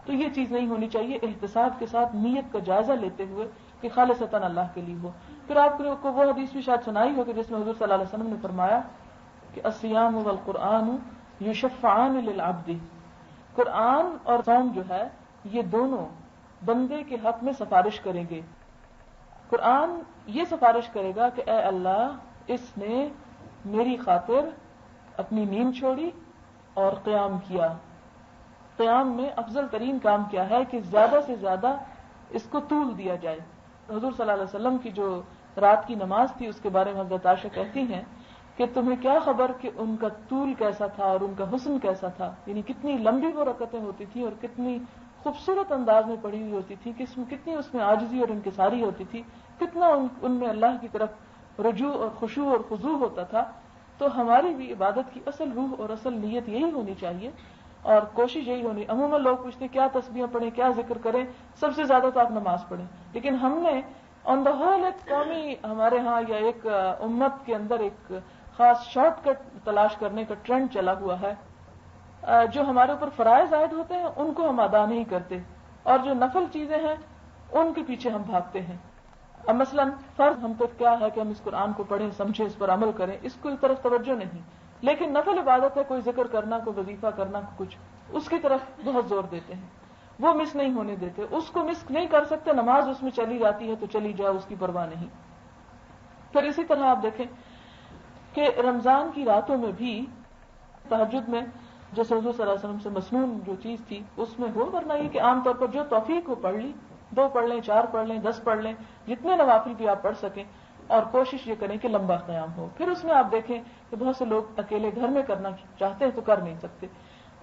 Speaker 2: تو یہ چیز نہیں ہونی چاہیے. احتساب کے ساتھ نیت کا جائزہ لیتے ہوئے کہ خالصتاً اللہ کے لیے ہو. پھر آپ کو وہ حدیث بھی شاید سنائی ہو کہ جس میں حضور صلی اللہ علیہ وسلم نے فرمایا کہ الصیام والقرآن یشفعان للعبد، قرآن اور صوم جو ہے یہ دونوں بندے کے حق میں سفارش کریں گے. قرآن یہ سفارش کرے گا کہ اے اللہ اس نے میری خاطر اپنی نیند چھوڑی اور قیام کیا. قیام میں افضل ترین کام کیا ہے کہ زیادہ سے زیادہ اس کو طول دیا جائے. حضور صلی اللہ علیہ وسلم کی جو رات کی نماز تھی اس کے بارے میں حضرت عائشہ کہتی ہیں کہ تمہیں کیا خبر کہ ان کا طول کیسا تھا اور ان کا حسن کیسا تھا، یعنی کتنی لمبی وہ رکعتیں ہوتی تھی اور کتنی خوبصورت انداز میں پڑھی ہوئی ہوتی تھی، کتنی اس میں عاجزی اور انکساری ہوتی تھی، کتنا ان میں اللہ کی طرف رجوع اور خشوع اور خضوع ہوتا تھا. تو ہماری بھی عبادت کی اصل روح اور اصل نیت یہی ہونی چاہیے اور کوشش یہی ہونی. عموماً لوگ پوچھتے ہیں کیا تسبیح پڑھیں، کیا ذکر کریں، سب سے زیادہ تو آپ نماز پڑھیں. لیکن ہم نے آن دا ہول ایک قومی ہمارے ہاں یا ایک امت کے اندر ایک خاص شارٹ کٹ تلاش کرنے کا ٹرینڈ چلا ہوا ہے. جو ہمارے اوپر فرائض عائد ہوتے ہیں ان کو ہم ادا نہیں کرتے اور جو نفل چیزیں ہیں ان کے پیچھے ہم بھاگتے ہیں. اب مثلاً فرض ہم تو کیا ہے کہ ہم اس قرآن کو پڑھیں، سمجھیں، اس پر عمل کریں، اس کو طرف توجہ نہیں. لیکن نفل عبادت ہے، کوئی ذکر کرنا، کوئی وظیفہ کرنا، کچھ اس کی طرف بہت زور دیتے ہیں، وہ مس نہیں ہونے دیتے. اس کو مس نہیں کر سکتے، نماز اس میں چلی جاتی ہے تو چلی جائے، اس کی پرواہ نہیں. پھر اسی طرح آپ دیکھیں کہ رمضان کی راتوں میں بھی تہجد میں جیسے حضور صلی اللہ علیہ وسلم سے مسنون جو چیز تھی اس میں ہو، ورنہ یہ کہ عام طور پر جو توفیق ہو پڑھ لی، 2 پڑھ لیں، 4 پڑھ لیں، 10 پڑھ لیں، جتنے نوافل بھی آپ پڑھ سکیں اور کوشش یہ کریں کہ لمبا قیام ہو. پھر اس میں آپ دیکھیں کہ بہت سے لوگ اکیلے گھر میں کرنا چاہتے ہیں تو کر نہیں سکتے.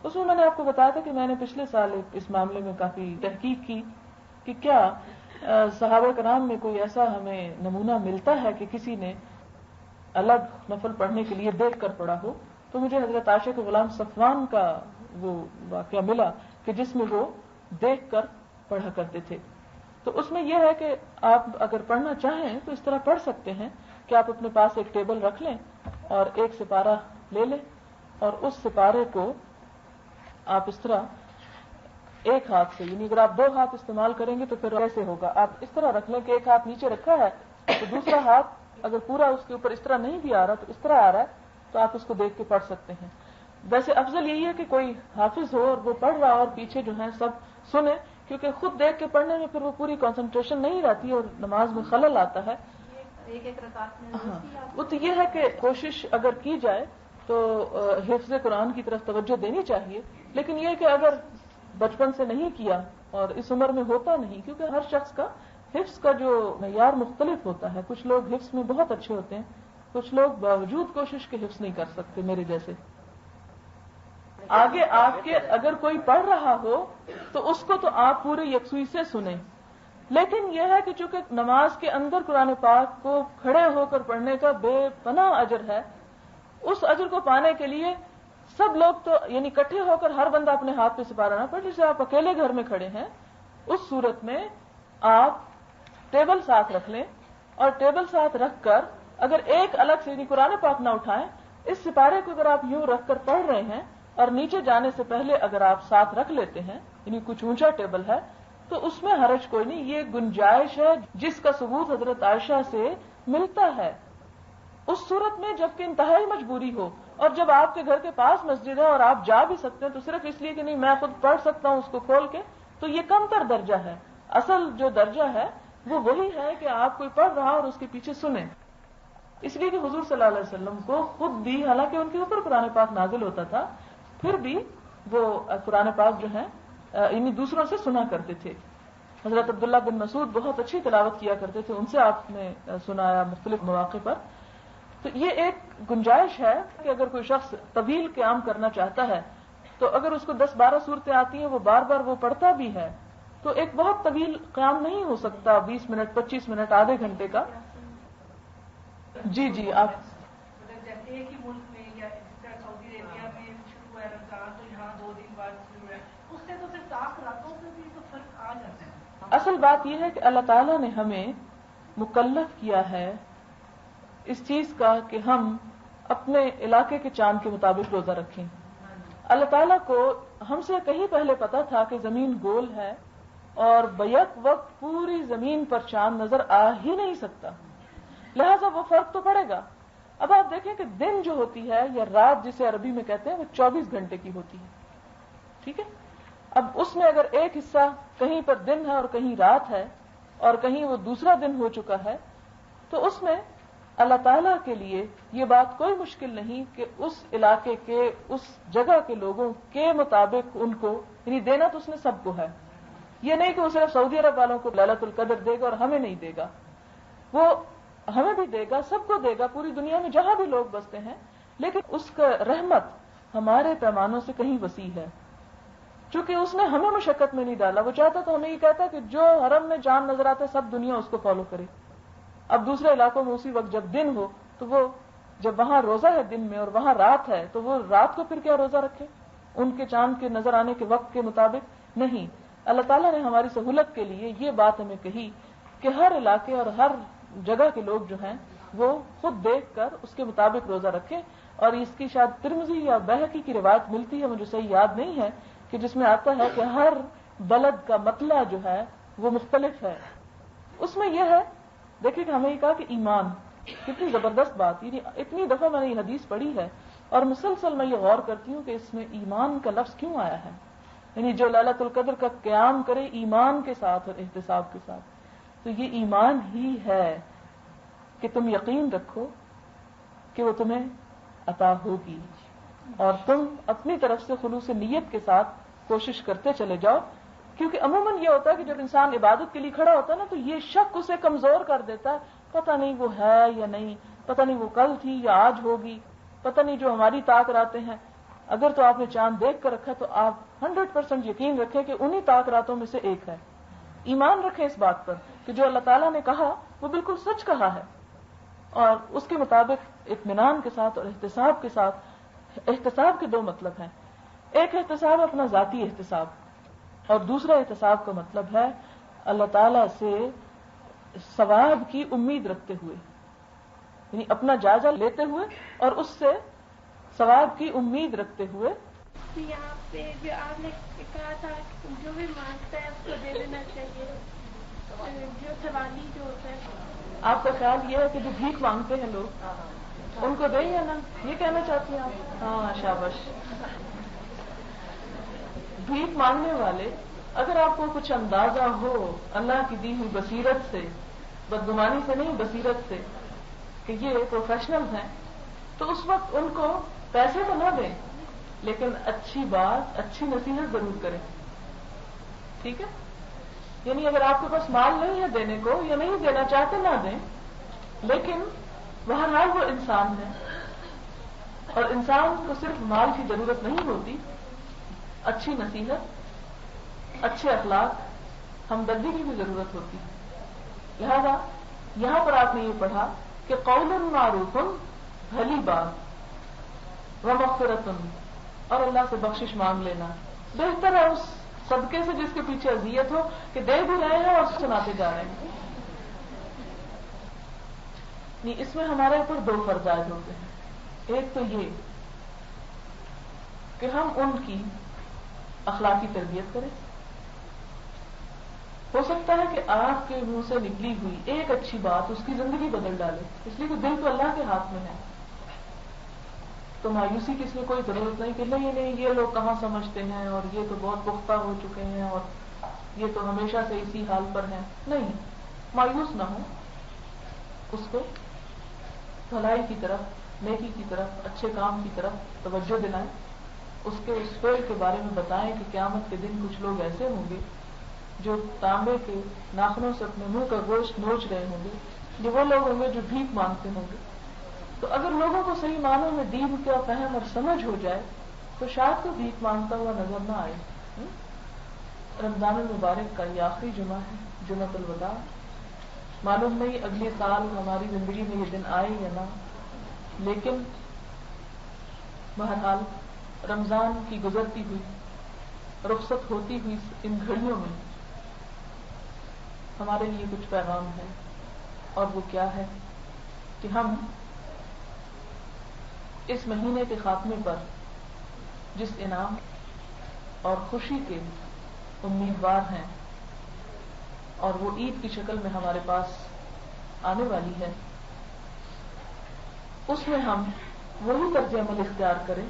Speaker 2: اس میں نے آپ کو بتایا تھا کہ میں نے پچھلے سال اس معاملے میں کافی تحقیق کی کہ کیا صحابہ کرام میں کوئی ایسا ہمیں نمونہ ملتا ہے کہ کسی نے الگ نفل پڑھنے کے لیے دیکھ کر پڑھا ہو. تو مجھے حضرت عائشہ کے غلام صفوان کا وہ واقعہ ملا کہ جس میں وہ دیکھ کر پڑھا کرتے تھے. تو اس میں یہ ہے کہ آپ اگر پڑھنا چاہیں تو اس طرح پڑھ سکتے ہیں کہ آپ اپنے پاس ایک ٹیبل رکھ لیں اور ایک سپارہ لے لیں اور اس سپارے کو آپ اس طرح ایک ہاتھ سے، یعنی اگر آپ 2 ہاتھ استعمال کریں گے تو پھر ایسے ہوگا، آپ اس طرح رکھ لیں کہ ایک ہاتھ نیچے رکھا ہے تو دوسرا ہاتھ اگر پورا اس کے اوپر اس طرح نہیں بھی آ رہا تو اس طرح آ رہا ہے تو آپ اس کو دیکھ کے پڑھ سکتے ہیں. ویسے افضل یہی ہے کہ کوئی حافظ ہو اور وہ پڑھ رہا اور پیچھے جو ہے سب سنیں، کیونکہ خود دیکھ کے پڑھنے میں پھر وہ پوری کنسنٹریشن نہیں رہتی اور نماز میں خلل آتا ہے. وہ تو یہ ہے کہ کوشش اگر کی جائے تو حفظ قرآن کی طرف توجہ دینی چاہیے. لیکن یہ کہ اگر بچپن سے نہیں کیا اور اس عمر میں ہوتا نہیں، کیونکہ ہر شخص کا حفظ کا جو معیار مختلف ہوتا ہے. کچھ لوگ حفظ میں بہت اچھے ہوتے ہیں، کچھ لوگ باوجود کوشش کے حفظ نہیں کر سکتے میرے جیسے. آگے آپ کے اگر کوئی پڑھ رہا ہو تو اس کو تو آپ پورے یکسوئی سے سنیں. لیکن یہ ہے کہ چونکہ نماز کے اندر قرآن پاک کو کھڑے ہو کر پڑھنے کا بے پناہ اجر ہے، اس اجر کو پانے کے لیے سب لوگ تو یعنی اکٹھے ہو کر ہر بندہ اپنے ہاتھ پہ سپارہ نہ پڑھ. جیسے آپ اکیلے گھر میں کھڑے ہیں اس صورت میں آپ ٹیبل ساتھ رکھ لیں اور ٹیبل ساتھ رکھ کر اگر ایک الگ سے یعنی قرآن پاک نہ اٹھائیں، اس سپارے کو اگر آپ یوں رکھ کر پڑھ رہے ہیں اور نیچے جانے سے پہلے اگر آپ ساتھ رکھ لیتے ہیں، یعنی کچھ اونچا ٹیبل ہے تو اس میں حرج کوئی نہیں. یہ گنجائش ہے جس کا ثبوت حضرت عائشہ سے ملتا ہے. اس صورت میں جبکہ انتہائی مجبوری ہو اور جب آپ کے گھر کے پاس مسجد ہے اور آپ جا بھی سکتے ہیں تو صرف اس لیے کہ نہیں میں خود پڑھ سکتا ہوں اس کو کھول کے، تو یہ کم تر درجہ ہے. اصل جو درجہ ہے وہ وہی ہے کہ آپ کوئی پڑھ رہا اور اس کے پیچھے سنیں. اس لیے کہ حضور صلی اللہ علیہ وسلم کو خود بھی حالانکہ ان کے اوپر قرآن پاک نازل ہوتا تھا پھر بھی وہ قرآن پاک جو ہے یعنی دوسروں سے سنا کرتے تھے. حضرت عبداللہ بن مسعود بہت اچھی تلاوت کیا کرتے تھے، ان سے آپ نے سنایا مختلف مواقع پر. تو یہ ایک گنجائش ہے کہ اگر کوئی شخص طویل قیام کرنا چاہتا ہے تو اگر اس کو 10-12 صورتیں آتی ہیں وہ بار بار وہ پڑھتا بھی ہے تو ایک بہت طویل قیام نہیں ہو سکتا 20 منٹ 25 منٹ آدھے گھنٹے کا. جی آپ
Speaker 3: جیسے ایک ہی ملک میں اس سے تو صرف 10 راتوں سے بھی تو فرق آ جاتا ہے.
Speaker 2: اصل بات یہ ہے کہ اللہ تعالیٰ نے ہمیں مکلف کیا ہے اس چیز کا کہ ہم اپنے علاقے کے چاند کے مطابق روزہ رکھیں. اللہ تعالیٰ کو ہم سے کہیں پہلے پتا تھا کہ زمین گول ہے اور بیک وقت پوری زمین پر چاند نظر آ ہی نہیں سکتا، لہذا وہ فرق تو پڑے گا. اب آپ دیکھیں کہ دن جو ہوتی ہے یا رات جسے عربی میں کہتے ہیں وہ 24 گھنٹے کی ہوتی ہے، ٹھیک ہے. اب اس میں اگر ایک حصہ کہیں پر دن ہے اور کہیں رات ہے اور کہیں وہ دوسرا دن ہو چکا ہے تو اس میں اللہ تعالیٰ کے لیے یہ بات کوئی مشکل نہیں کہ اس علاقے کے اس جگہ کے لوگوں کے مطابق ان کو یعنی دینا تو اس نے سب کو ہے. یہ نہیں کہ وہ صرف سعودی عرب والوں کو لیلۃ القدر دے گا اور ہمیں نہیں دے گا، وہ ہمیں بھی دے گا، سب کو دے گا، پوری دنیا میں جہاں بھی لوگ بستے ہیں. لیکن اس کا رحمت ہمارے پیمانوں سے کہیں وسیع ہے، چونکہ اس نے ہمیں مشقت میں نہیں ڈالا. وہ چاہتا تو ہمیں یہ کہتا کہ جو حرم میں چاند نظر آتا ہے سب دنیا اس کو فالو کرے. اب دوسرے علاقوں میں اسی وقت جب دن ہو تو وہ جب وہاں روزہ ہے دن میں اور وہاں رات ہے تو وہ رات کو پھر کیا روزہ رکھے ان کے چاند کے نظر آنے کے وقت کے مطابق؟ نہیں. اللہ تعالیٰ نے ہماری سہولت کے لیے یہ بات ہمیں کہی کہ ہر علاقے اور ہر جگہ کے لوگ جو ہیں وہ خود دیکھ کر اس کے مطابق روزہ رکھیں. اور اس کی شاید ترمذی یا بہقی کی روایت ملتی ہے، مجھے صحیح یاد نہیں ہے، کہ جس میں آتا ہے کہ ہر بلد کا مطلع جو ہے وہ مختلف ہے. اس میں یہ ہے، دیکھیں کہ ہمیں یہ کہا کہ ایمان کتنی زبردست بات، یعنی اتنی دفعہ میں نے یہ حدیث پڑھی ہے اور مسلسل میں یہ غور کرتی ہوں کہ اس میں ایمان کا لفظ کیوں آیا ہے. یعنی جو لیلۃ القدر کا قیام کرے ایمان کے ساتھ اور احتساب کے ساتھ، تو یہ ایمان ہی ہے کہ تم یقین رکھو کہ وہ تمہیں عطا ہوگی اور تم اپنی طرف سے خلوص نیت کے ساتھ کوشش کرتے چلے جاؤ. کیونکہ عموماً یہ ہوتا ہے کہ جب انسان عبادت کے لیے کھڑا ہوتا ہے نا تو یہ شک اسے کمزور کر دیتا ہے، پتہ نہیں وہ ہے یا نہیں، پتہ نہیں وہ کل تھی یا آج ہوگی، پتہ نہیں جو ہماری طاق راتیں ہیں. اگر تو آپ نے چاند دیکھ کر رکھا تو آپ 100% یقین رکھیں کہ انہی طاق راتوں میں سے ایک ہے. ایمان رکھیں اس بات پر کہ جو اللہ تعالیٰ نے کہا وہ بالکل سچ کہا ہے، اور اس کے مطابق اطمینان کے ساتھ اور احتساب کے ساتھ. احتساب کے دو مطلب ہیں، ایک احتساب اپنا ذاتی احتساب اور دوسرا احتساب کا مطلب ہے اللہ تعالیٰ سے ثواب کی امید رکھتے ہوئے، یعنی اپنا جائزہ لیتے ہوئے اور اس سے ثواب کی امید رکھتے ہوئے.
Speaker 6: یہاں پہ جو آپ نے کہا تھا جو بھی مانگتا ہے اس کو دے دینا چاہیے، جو سوالی جو ہوتا ہے.
Speaker 2: آپ کا خیال یہ ہے کہ جو بھیک مانگتے ہیں لوگ ان کو دیں یا نا، یہ کہنا چاہتی ہیں آپ؟ ہاں شاباش. بھیک مانگنے والے اگر آپ کو کچھ اندازہ ہو اللہ کی دی ہوئی بصیرت سے، بدگمانی سے نہیں بصیرت سے، کہ یہ پروفیشنل ہیں تو اس وقت ان کو پیسے تو نہ دیں لیکن اچھی بات اچھی نصیحت ضرور کریں. ٹھیک ہے؟ یعنی اگر آپ کے پاس مال نہیں ہے دینے کو یا نہیں دینا چاہتے نہ دیں، لیکن بہرحال وہ انسان ہے اور انسان کو صرف مال کی ضرورت نہیں ہوتی، اچھی نصیحت، اچھے اخلاق، ہمدردی کی بھی ضرورت ہوتی ہے. لہذا یہاں پر آپ نے یہ پڑھا کہ قول معروف، بھلی بات، ومغفرۃ، اور اللہ سے بخشش مانگ لینا. بہتر ہے اس صدقے سے جس کے پیچھے اذیت ہو کہ دے بھی رہے ہیں اور سناتے جا رہے ہیں. اس میں ہمارے اوپر دو فرض عائد ہوتے ہیں. ایک تو یہ کہ ہم ان کی اخلاقی تربیت کریں. ہو سکتا ہے کہ آپ کے منہ سے نکلی ہوئی ایک اچھی بات اس کی زندگی بدل ڈالے، اس لیے کہ دل تو اللہ کے ہاتھ میں ہے. تو مایوسی کی اس میں کوئی ضرورت نہیں کہ نہیں یہ لوگ کہاں سمجھتے ہیں اور یہ تو بہت پختہ ہو چکے ہیں اور یہ تو ہمیشہ سے اسی حال پر ہیں. نہیں، مایوس نہ ہو، اس کو بھلائی کی طرف، نیکی کی طرف، اچھے کام کی طرف توجہ دلائیں. اس کے اس فعل کے بارے میں بتائیں کہ قیامت کے دن کچھ لوگ ایسے ہوں گے جو تانبے کے ناخنوں سے اپنے منہ کا گوشت نوچ رہے ہوں گے، جو وہ لوگ ہوں گے جو بھیک مانگتے ہوں گے. تو اگر لوگوں کو صحیح معنوں میں دین کا فہم اور سمجھ ہو جائے تو شاید کوئی بھیک مانگتا ہوا نظر نہ آئے. رمضان المبارک کا یہ آخری جمعہ ہے، جمعۃ الوداع. معلوم نہیں اگلے سال ہماری زندگی میں یہ دن آئے یا نہ، لیکن بہرحال رمضان کی گزرتی ہوئی رخصت ہوتی ہوئی ان گھڑیوں میں ہمارے لیے کچھ پیغام ہے، اور وہ کیا ہے کہ ہم اس مہینے کے خاتمے پر جس انعام اور خوشی کے امیدوار ہیں اور وہ عید کی شکل میں ہمارے پاس آنے والی ہے، اس میں ہم وہی طرز عمل اختیار کریں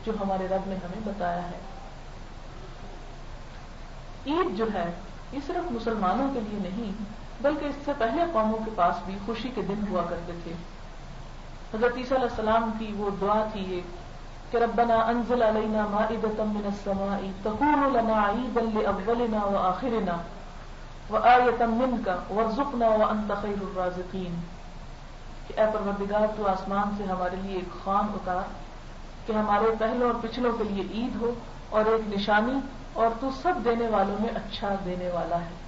Speaker 2: جو ہمارے رب نے ہمیں بتایا ہے۔ عید جو ہے یہ صرف مسلمانوں کے لیے نہیں بلکہ اس سے پہلے قوموں کے پاس بھی خوشی کے دن ہوا کرتے تھے۔ حضرت عیسیٰ علیہ السلام کی وہ دعا تھی یہ کہ ربنا انزل علینا مائدۃ من السماء تکون لنا عیدا لاولنا وآخرنا وآیۃ منک وارزقنا وانت خیر الرازقین، کہ اے پروردگار تو آسمان سے ہمارے لیے ایک خوان اتار کہ ہمارے پہلوں اور پچھلوں کے لیے عید ہو اور ایک نشانی، اور تو سب دینے والوں میں اچھا دینے والا ہے۔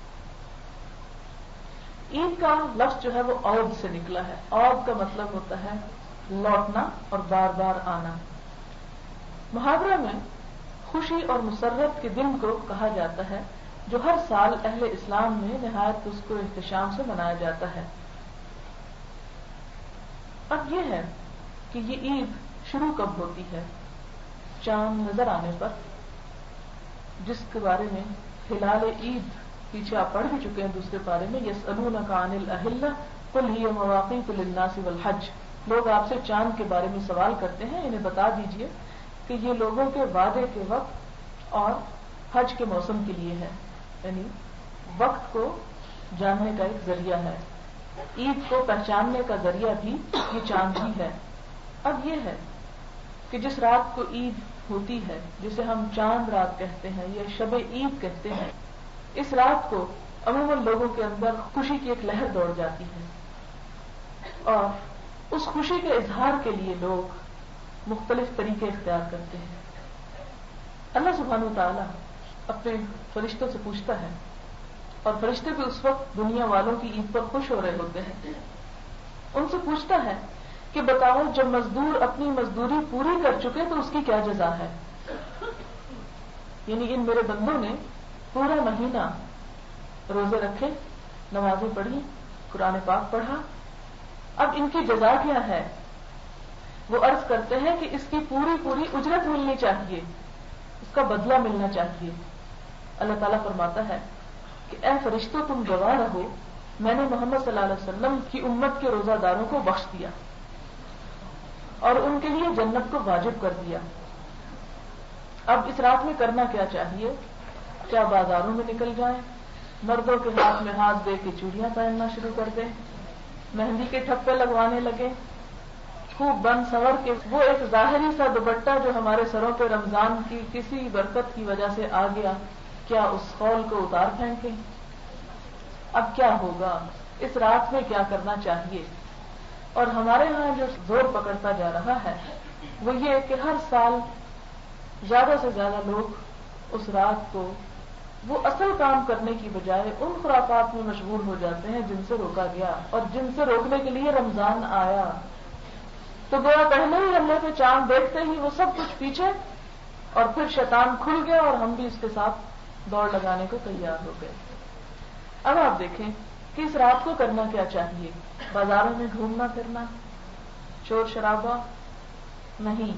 Speaker 2: عید کا لفظ جو ہے وہ عود سے نکلا ہے۔ عود کا مطلب ہوتا ہے لوٹنا اور بار بار آنا۔ محاورہ میں خوشی اور مسرت کے دن کو کہا جاتا ہے جو ہر سال اہل اسلام میں نہایت اس کو احتشام سے منایا جاتا ہے۔ اب یہ ہے کہ یہ عید شروع کب ہوتی ہے؟ چاند نظر آنے پر، جس کے بارے میں ہلال عید پیچھے آپ پڑھ بھی چکے ہیں دوسرے پارے میں، یسألونک عن الأہلہ قل ہی مواقیت للناس والحج، لوگ آپ سے چاند کے بارے میں سوال کرتے ہیں، انہیں بتا دیجئے کہ یہ لوگوں کے وعدے کے وقت اور حج کے موسم کے لیے ہے، یعنی وقت کو جاننے کا ایک ذریعہ ہے۔ عید کو پہچاننے کا ذریعہ بھی یہ چاند ہی ہے۔ اب یہ ہے کہ جس رات کو عید ہوتی ہے، جسے ہم چاند رات کہتے ہیں یا شب عید کہتے ہیں، اس رات کو عموماً لوگوں کے اندر خوشی کی ایک لہر دوڑ جاتی ہے، اور اس خوشی کے اظہار کے لیے لوگ مختلف طریقے اختیار کرتے ہیں۔ اللہ سبحانہ وتعالی اپنے فرشتوں سے پوچھتا ہے، اور فرشتے بھی اس وقت دنیا والوں کی عید پر خوش ہو رہے ہوتے ہیں، ان سے پوچھتا ہے کہ بتاؤ جب مزدور اپنی مزدوری پوری کر چکے تو اس کی کیا جزا ہے؟ یعنی ان میرے بندوں نے پورا مہینہ روزے رکھے، نمازیں پڑھی، قرآن پاک پڑھا، اب ان کی جزا کیا ہے؟ وہ عرض کرتے ہیں کہ اس کی پوری پوری اجرت ملنی چاہیے، اس کا بدلہ ملنا چاہیے۔ اللہ تعالیٰ فرماتا ہے کہ اے فرشتوں تم گواہ رہو، میں نے محمد صلی اللہ علیہ وسلم کی امت کے روزہ داروں کو بخش دیا اور ان کے لیے جنت کو واجب کر دیا۔ اب اس رات میں کرنا کیا چاہیے؟ کیا بازاروں میں نکل جائیں، مردوں کے ہاتھ میں ہاتھ دے کے چوڑیاں پہننا شروع کر دیں، مہندی کے ٹھپے لگوانے لگے، خوب بن سنور کے وہ ایک ظاہری سا دوپٹہ جو ہمارے سروں پہ رمضان کی کسی برکت کی وجہ سے آ گیا، کیا اس خول کو اتار پھینکیں؟ اب کیا ہوگا؟ اس رات میں کیا کرنا چاہیے؟ اور ہمارے ہاں جو زور پکڑتا جا رہا ہے وہ یہ کہ ہر سال زیادہ سے زیادہ لوگ اس رات کو وہ اصل کام کرنے کی بجائے ان خرافات میں مشغول ہو جاتے ہیں جن سے روکا گیا، اور جن سے روکنے کے لیے رمضان آیا۔ تو گویا پہلے ہی اللہ کے چاند دیکھتے ہی وہ سب کچھ پیچھے، اور پھر شیطان کھل گیا اور ہم بھی اس کے ساتھ دوڑ لگانے کو تیار ہو گئے۔ اب آپ دیکھیں کہ اس رات کو کرنا کیا چاہیے؟ بازاروں میں گھومنا پھرنا، شور شرابہ نہیں،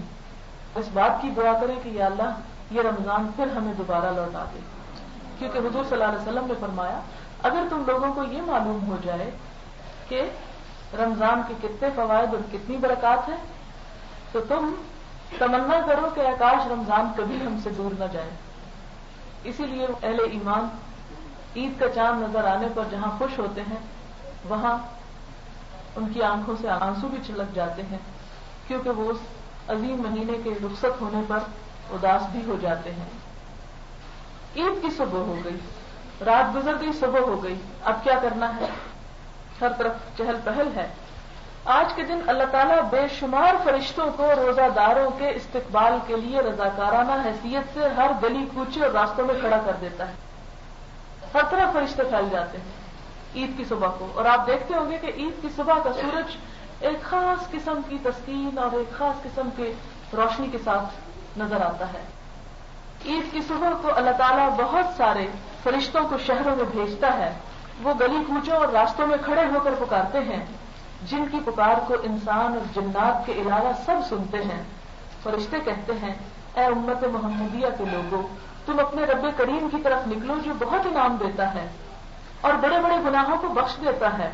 Speaker 2: اس بات کی دعا کریں کہ یا اللہ یہ رمضان پھر ہمیں دوبارہ لوٹا دے، کیونکہ حضور صلی اللہ علیہ وسلم نے فرمایا اگر تم لوگوں کو یہ معلوم ہو جائے کہ رمضان کے کتنے فوائد اور کتنی برکات ہیں تو تم تمنا کرو کہ کاش رمضان کبھی ہم سے دور نہ جائے۔ اسی لیے اہل ایمان عید کا چاند نظر آنے پر جہاں خوش ہوتے ہیں وہاں ان کی آنکھوں سے آنسو بھی چھلک جاتے ہیں، کیونکہ وہ اس عظیم مہینے کے رخصت ہونے پر اداس بھی ہو جاتے ہیں۔ عید کی صبح ہو گئی، رات گزر گئی، صبح ہو گئی، اب کیا کرنا ہے؟ ہر طرف چہل پہل ہے۔ آج کے دن اللہ تعالیٰ بے شمار فرشتوں کو روزہ داروں کے استقبال کے لیے رضاکارانہ حیثیت سے ہر گلی کوچے اور راستوں میں کھڑا کر دیتا ہے۔ ہر طرف فرشتے پھیل جاتے ہیں عید کی صبح کو، اور آپ دیکھتے ہوں گے کہ عید کی صبح کا سورج ایک خاص قسم کی تسکین اور ایک خاص قسم کے روشنی کے ساتھ نظر آتا ہے۔ عید کی صبح کو اللہ تعالیٰ بہت سارے فرشتوں کو شہروں میں بھیجتا ہے. وہ گلی کوچوں اور راستوں میں کھڑے ہو کر پکارتے ہیں، جن کی پکار کو انسان اور جنات کے علاوہ سب سنتے ہیں. فرشتے کہتے ہیں، اے امت محمدیہ کے لوگوں، تم اپنے رب کریم کی طرف نکلو جو بہت انعام دیتا ہے اور بڑے بڑے گناہوں کو بخش دیتا ہے.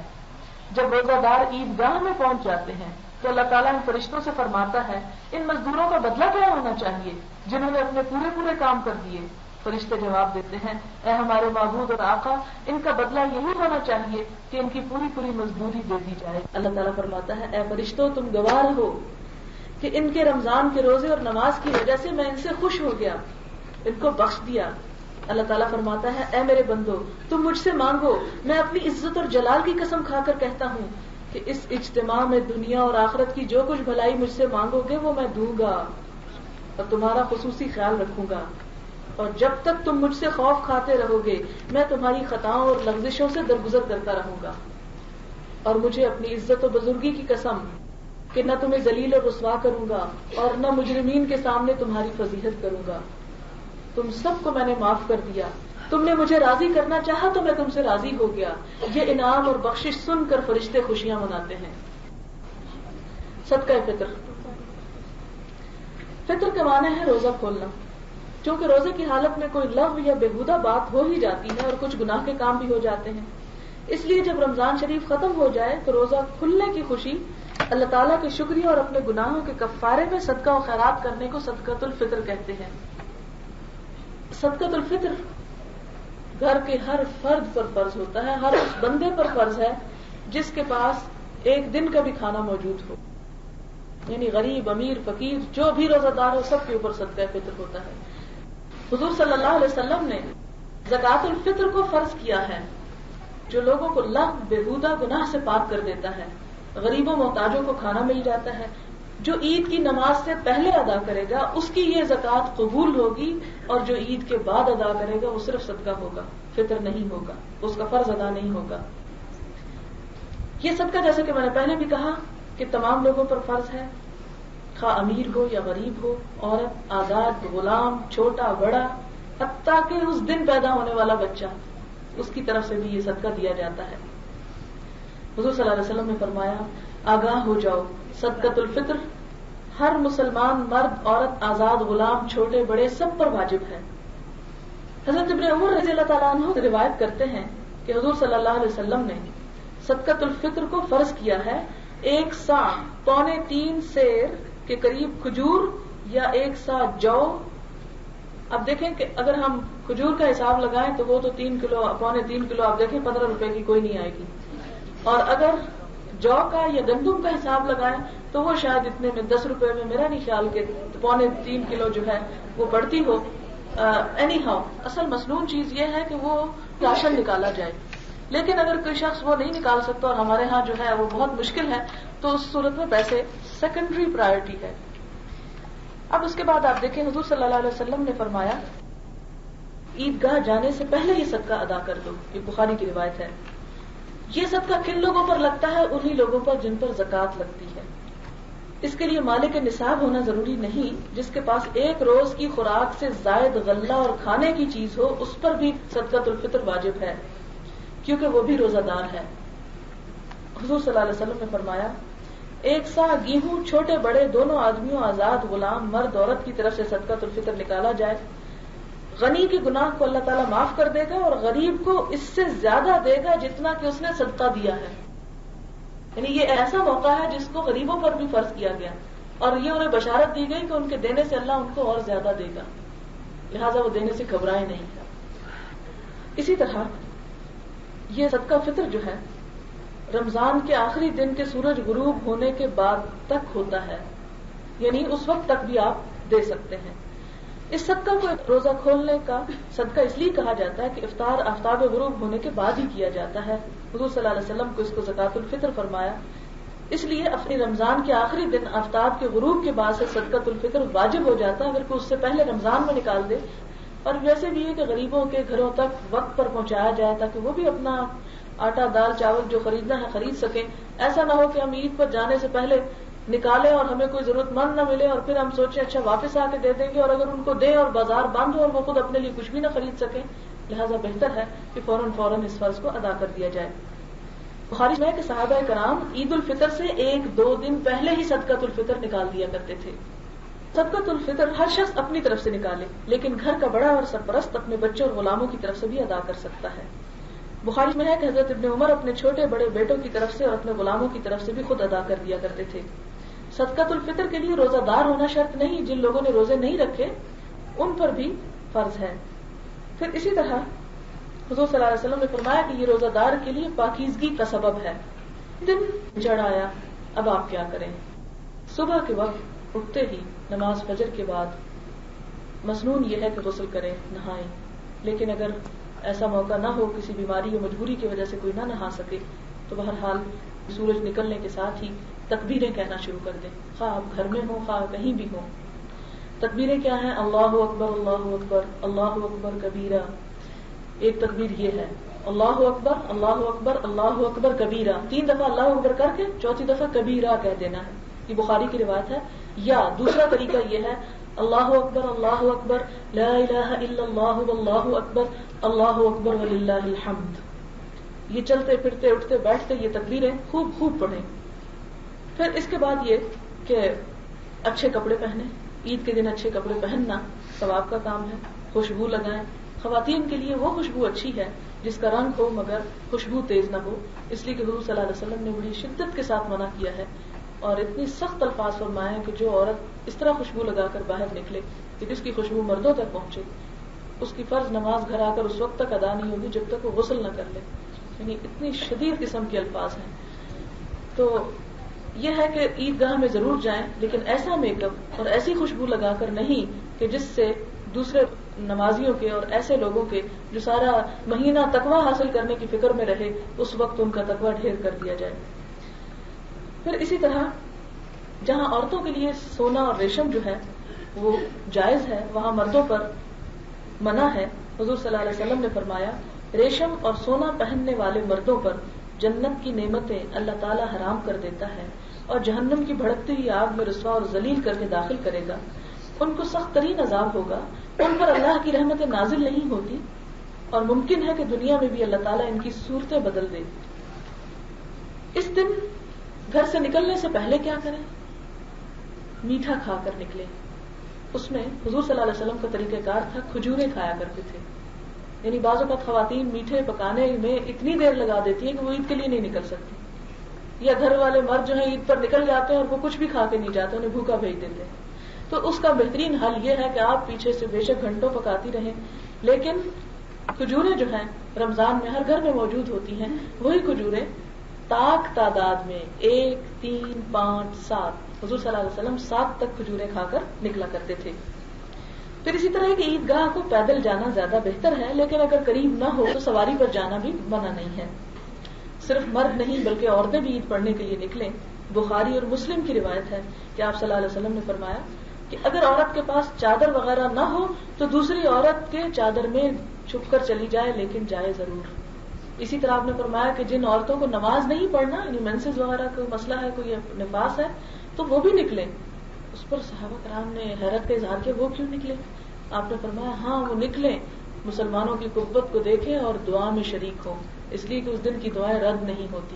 Speaker 2: جب روزہ دار عید گاہ میں پہنچ جاتے ہیں تو اللہ تعالیٰ ان فرشتوں سے فرماتا ہے، ان مزدوروں کا بدلہ کیا ہونا چاہیے جنہوں نے اپنے پورے کام کر دیے. فرشتے جواب دیتے ہیں، اے ہمارے معبود اور آقا، ان کا بدلہ یہی ہونا چاہیے کہ ان کی پوری مزدوری دے دی جائے. اللہ تعالیٰ فرماتا ہے، اے فرشتوں تم گواہ رہو کہ ان کے رمضان کے روزے اور نماز کی وجہ سے میں ان سے خوش ہو گیا، ان کو بخش دیا. اللہ تعالیٰ فرماتا ہے، اے میرے بندو تم مجھ سے مانگو، میں اپنی عزت اور جلال کی قسم کھا کر کہتا ہوں کہ اس اجتماع میں دنیا اور آخرت کی جو کچھ بھلائی مجھ سے مانگو گے وہ میں دوں گا اور تمہارا خصوصی خیال رکھوں گا. اور جب تک تم مجھ سے خوف کھاتے رہو گے میں تمہاری خطاؤں اور لغزشوں سے درگزر کرتا رہوں گا. اور مجھے اپنی عزت و بزرگی کی قسم کہ نہ تمہیں ذلیل اور رسوا کروں گا اور نہ مجرمین کے سامنے تمہاری فضیحت کروں گا. تم سب کو میں نے معاف کر دیا. تم نے مجھے راضی کرنا چاہا تو میں تم سے راضی ہو گیا. یہ انعام اور بخشش سن کر فرشتے خوشیاں مناتے ہیں. صدقہ فطر. فطر کے معنی ہے روزہ کھولنا. چونکہ روزے کی حالت میں کوئی لغو یا بےہودہ بات ہو ہی جاتی ہے اور کچھ گناہ کے کام بھی ہو جاتے ہیں، اس لیے جب رمضان شریف ختم ہو جائے تو روزہ کھلنے کی خوشی اللہ تعالیٰ کے شکریہ اور اپنے گناہوں کے کفارے میں صدقہ و خیرات کرنے کو صدقۃ الفطر کہتے ہیں. صدقۃ الفطر گھر کے ہر فرد پر فرض ہوتا ہے، ہر اس بندے پر فرض ہے جس کے پاس ایک دن کا بھی کھانا موجود ہو، یعنی غریب، امیر، فقیر، جو بھی روزہ دار ہو سب کے اوپر صدقہ فطر ہوتا ہے. حضور صلی اللہ علیہ وسلم نے زکوٰۃ الفطر کو فرض کیا ہے جو لوگوں کو لغو بےہودہ گناہ سے پاک کر دیتا ہے. غریبوں محتاجوں کو کھانا مل جاتا ہے. جو عید کی نماز سے پہلے ادا کرے گا اس کی یہ زکوٰۃ قبول ہوگی اور جو عید کے بعد ادا کرے گا وہ صرف صدقہ ہوگا، فطر نہیں ہوگا، اس کا فرض ادا نہیں ہوگا. یہ صدقہ جیسے کہ میں نے پہلے بھی کہا کہ تمام لوگوں پر فرض ہے، خواہ امیر ہو یا غریب ہو، عورت، آزاد، غلام، چھوٹا بڑا، حتیٰ کہ اس دن پیدا ہونے والا بچہ، اس کی طرف سے بھی یہ صدقہ دیا جاتا ہے. حضور صلی اللہ علیہ وسلم نے فرمایا، آگاہ ہو جاؤ، صدقۃ الفطر ہر مسلمان مرد، عورت، آزاد، غلام، چھوٹے بڑے سب پر واجب ہے. حضرت ابن عمر رضی اللہ تعالیٰ عنہ روایت کرتے ہیں کہ حضور صلی اللہ علیہ وسلم نے صدقۃ الفطر کو فرض کیا ہے 1 سا پونے 3 سیر کے قریب کھجور یا 1 سا جو. اب دیکھیں کہ اگر ہم کھجور کا حساب لگائیں تو وہ تو 3 کلو، پونے 3 کلو، آپ دیکھیں 15 روپے کی کوئی نہیں آئے گی. اور اگر جو کا یا گندم کا حساب لگائیں تو وہ شاید اتنے میں 10 روپے میں، میرا نہیں خیال کہ پونے 3 کلو جو ہے وہ پڑتی ہو. اینی ہاؤ اصل مصنون چیز یہ ہے کہ وہ راشن نکالا جائے، لیکن اگر کوئی شخص وہ نہیں نکال سکتا اور ہمارے ہاں جو ہے وہ بہت مشکل ہے تو اس صورت میں پیسے سیکنڈری پرائرٹی ہے. اب اس کے بعد آپ دیکھیں حضور صلی اللہ علیہ وسلم نے فرمایا عیدگاہ جانے سے پہلے یہ صدقہ ادا کر دو. یہ بخاری کی روایت ہے. یہ صدقہ کن لوگوں پر لگتا ہے؟ انہی لوگوں پر جن پر زکوٰۃ لگتی ہے. اس کے لیے مالک نصاب ہونا ضروری نہیں. جس کے پاس ایک روز کی خوراک سے زائد غلہ اور کھانے کی چیز ہو اس پر بھی صدقۃ الفطر واجب ہے کیونکہ وہ بھی روزہ دار ہے. حضور صلی اللہ علیہ وسلم نے فرمایا 1 سا گیہوں چھوٹے بڑے دونوں آدمیوں، آزاد، غلام، مرد، عورت کی طرف سے صدقۃ الفطر نکالا جائے. غنی کے گناہ کو اللہ تعالیٰ معاف کر دے گا اور غریب کو اس سے زیادہ دے گا جتنا کہ اس نے صدقہ دیا ہے. یعنی یہ ایسا موقع ہے جس کو غریبوں پر بھی فرض کیا گیا اور یہ انہیں بشارت دی گئی کہ ان کے دینے سے اللہ ان کو اور زیادہ دے گا، لہذا وہ دینے سے گھبرائے نہیں. اسی طرح یہ صدقہ فطر جو ہے رمضان کے آخری دن کے سورج غروب ہونے کے بعد تک ہوتا ہے، یعنی اس وقت تک بھی آپ دے سکتے ہیں. اس صدقہ کو روزہ کھولنے کا صدقہ اس لیے کہا جاتا ہے کہ افطار آفتاب غروب ہونے کے بعد ہی کیا جاتا ہے. حضور صلی اللہ علیہ وسلم کو اس کو زکوٰۃ الفطر فرمایا، اس لیے اپنی رمضان کے آخری دن آفتاب کے غروب کے بعد سے صدقۃ الفطر واجب ہو جاتا ہے اگر کوئی اس سے پہلے رمضان میں نکال دے. اور ویسے بھی یہ کہ غریبوں کے گھروں تک وقت پر پہنچایا جائے تاکہ وہ بھی اپنا آٹا، دال، چاول جو خریدنا ہے خرید سکیں. ایسا نہ ہو کہ ہم عید پر جانے سے پہلے نکالیں اور ہمیں کوئی ضرورت مند نہ ملے اور پھر ہم سوچیں اچھا واپس آ کے دے دیں گے، اور اگر ان کو دیں اور بازار بند ہو اور وہ خود اپنے لیے کچھ بھی نہ خرید سکیں، لہٰذا بہتر ہے کہ فوراً اس فرض کو ادا کر دیا جائے۔ بخاری میں کہ صحابہ کرام عید الفطر سے 1-2 دن پہلے ہی صدقۃ الفطر نکال دیا کرتے تھے۔ صدقۃ الفطر ہر شخص اپنی طرف سے نکالے، لیکن گھر کا بڑا اور سرپرست اپنے بچوں اور غلاموں کی طرف سے بھی ادا کر سکتا ہے۔ بخاری میں ہے کہ حضرت ابن عمر اپنے چھوٹے بڑے بیٹوں کی طرف سے اور اپنے غلاموں کی طرف سے بھی خود ادا کر دیا کرتے تھے۔ صدقۃ الفطر کے لیے روزہ دار ہونا شرط نہیں، جن لوگوں نے روزے نہیں رکھے ان پر بھی فرض ہے۔ پھر اسی طرح حضور صلی اللہ علیہ وسلم نے فرمایا کہ یہ روزہ دار کے لیے پاکیزگی کا سبب ہے۔ دن چڑھ آیا، اب آپ کیا کریں؟ صبح کے وقت اٹھتے ہی نماز فجر کے بعد مسنون یہ ہے کہ غسل کریں، نہائیں، لیکن اگر ایسا موقع نہ ہو، کسی بیماری یا مجبوری کی وجہ سے کوئی نہ نہا سکے، تو بہرحال سورج نکلنے کے ساتھ ہی تکبیریں کہنا شروع کر دیں، خواہ آپ گھر میں ہوں خواہ کہیں بھی ہوں۔ تکبیریں کیا ہیں؟ اللہ اکبر اللہ اکبر اللہ اکبر کبیرہ۔ ایک تکبیر یہ ہے اللہ اکبر اللہ اکبر اللہ اکبر کبیرہ، 3 دفعہ اللہ اکبر کر کے 4تھی دفعہ کبیرہ کہہ دینا ہے، یہ بخاری کی روایت ہے۔ یا دوسرا طریقہ یہ ہے اللہ اکبر لا الہ الا اللہ واللہ اکبر وللہ الحمد۔ یہ چلتے پھرتے اٹھتے بیٹھتے یہ تکبیریں خوب پڑھیں۔ پھر اس کے بعد یہ کہ اچھے کپڑے پہنیں، عید کے دن اچھے کپڑے پہننا ثواب کا کام ہے۔ خوشبو لگائیں، خواتین کے لیے وہ خوشبو اچھی ہے جس کا رنگ ہو مگر خوشبو تیز نہ ہو، اس لیے کہ حضور صلی اللہ علیہ وسلم نے بڑی شدت کے ساتھ منع کیا ہے اور اتنی سخت الفاظ فرمائے کہ جو عورت اس طرح خوشبو لگا کر باہر نکلے کہ جس کی خوشبو مردوں تک پہنچے، اس کی فرض نماز گھر آ کر اس وقت تک ادا نہیں ہوگی جب تک وہ غسل نہ کر لے، یعنی اتنی شدید قسم کے الفاظ ہیں۔ تو یہ ہے کہ عیدگاہ میں ضرور جائیں، لیکن ایسا میک اپ اور ایسی خوشبو لگا کر نہیں کہ جس سے دوسرے نمازیوں کے اور ایسے لوگوں کے جو سارا مہینہ تقوی حاصل کرنے کی فکر میں رہے، اس وقت ان کا تقوی ڈھیر کر دیا جائے۔ پھر اسی طرح جہاں عورتوں کے لیے سونا اور ریشم جو ہے وہ جائز ہے، وہاں مردوں پر منع ہے۔ حضور صلی اللہ علیہ وسلم نے فرمایا ریشم اور سونا پہننے والے مردوں پر جنت کی نعمتیں اللہ تعالی حرام کر دیتا ہے اور جہنم کی بھڑکتی ہوئی آگ میں رسوا اور ذلیل کر کے داخل کرے گا۔ ان کو سخت ترین عذاب ہوگا، ان پر اللہ کی رحمتیں نازل نہیں ہوتی اور ممکن ہے کہ دنیا میں بھی اللہ تعالیٰ ان کی صورتیں بدل دے۔ اس دن گھر سے نکلنے سے پہلے کیا کریں؟ میٹھا کھا کر نکلیں۔ اس میں حضور صلی اللہ علیہ وسلم کا طریقہ کار تھا، کھجوریں کھایا کرتے تھے۔ یعنی بعض اوقات خواتین میٹھے پکانے میں اتنی دیر لگا دیتی ہیں کہ وہ عید کے لیے نہیں نکل سکتی، یا گھر والے مرد جو ہیں عید پر نکل جاتے ہیں اور وہ کچھ بھی کھا کے نہیں جاتے، انہیں بھوکا بھیج دیتے ہیں۔ تو اس کا بہترین حل یہ ہے کہ آپ پیچھے سے بے شک گھنٹوں پکاتی رہیں، لیکن کھجوریں جو ہیں رمضان میں ہر گھر میں موجود ہوتی ہیں، وہی کھجوریں طاق تعداد میں 1 3 5 7 حضور صلی اللہ علیہ وسلم 7 تک کھجوریں کھا کر نکلا کرتے تھے۔ پھر اسی طرح کہ عیدگاہ کو پیدل جانا زیادہ بہتر ہے، لیکن اگر قریب نہ ہو تو سواری پر جانا بھی منع نہیں ہے۔ صرف مرد نہیں بلکہ عورتیں بھی عید پڑھنے کے لیے نکلیں۔ بخاری اور مسلم کی روایت ہے کہ آپ صلی اللہ علیہ وسلم نے فرمایا کہ اگر عورت کے پاس چادر وغیرہ نہ ہو تو دوسری عورت کے چادر میں چھپ کر چلی جائے، لیکن جائے ضرور۔ اسی طرح آپ نے فرمایا کہ جن عورتوں کو نماز نہیں پڑھنا، یعنی مینسز وغیرہ کا مسئلہ ہے، کوئی نفاس ہے، تو وہ بھی نکلیں۔ اس پر صحابہ کرام نے حیرت کا اظہار کیا، وہ کیوں نکلے؟ آپ نے فرمایا ہاں وہ نکلیں، مسلمانوں کی قوت کو دیکھیں اور دعا میں شریک ہوں، اس لیے کہ اس دن کی دعائیں رد نہیں ہوتی۔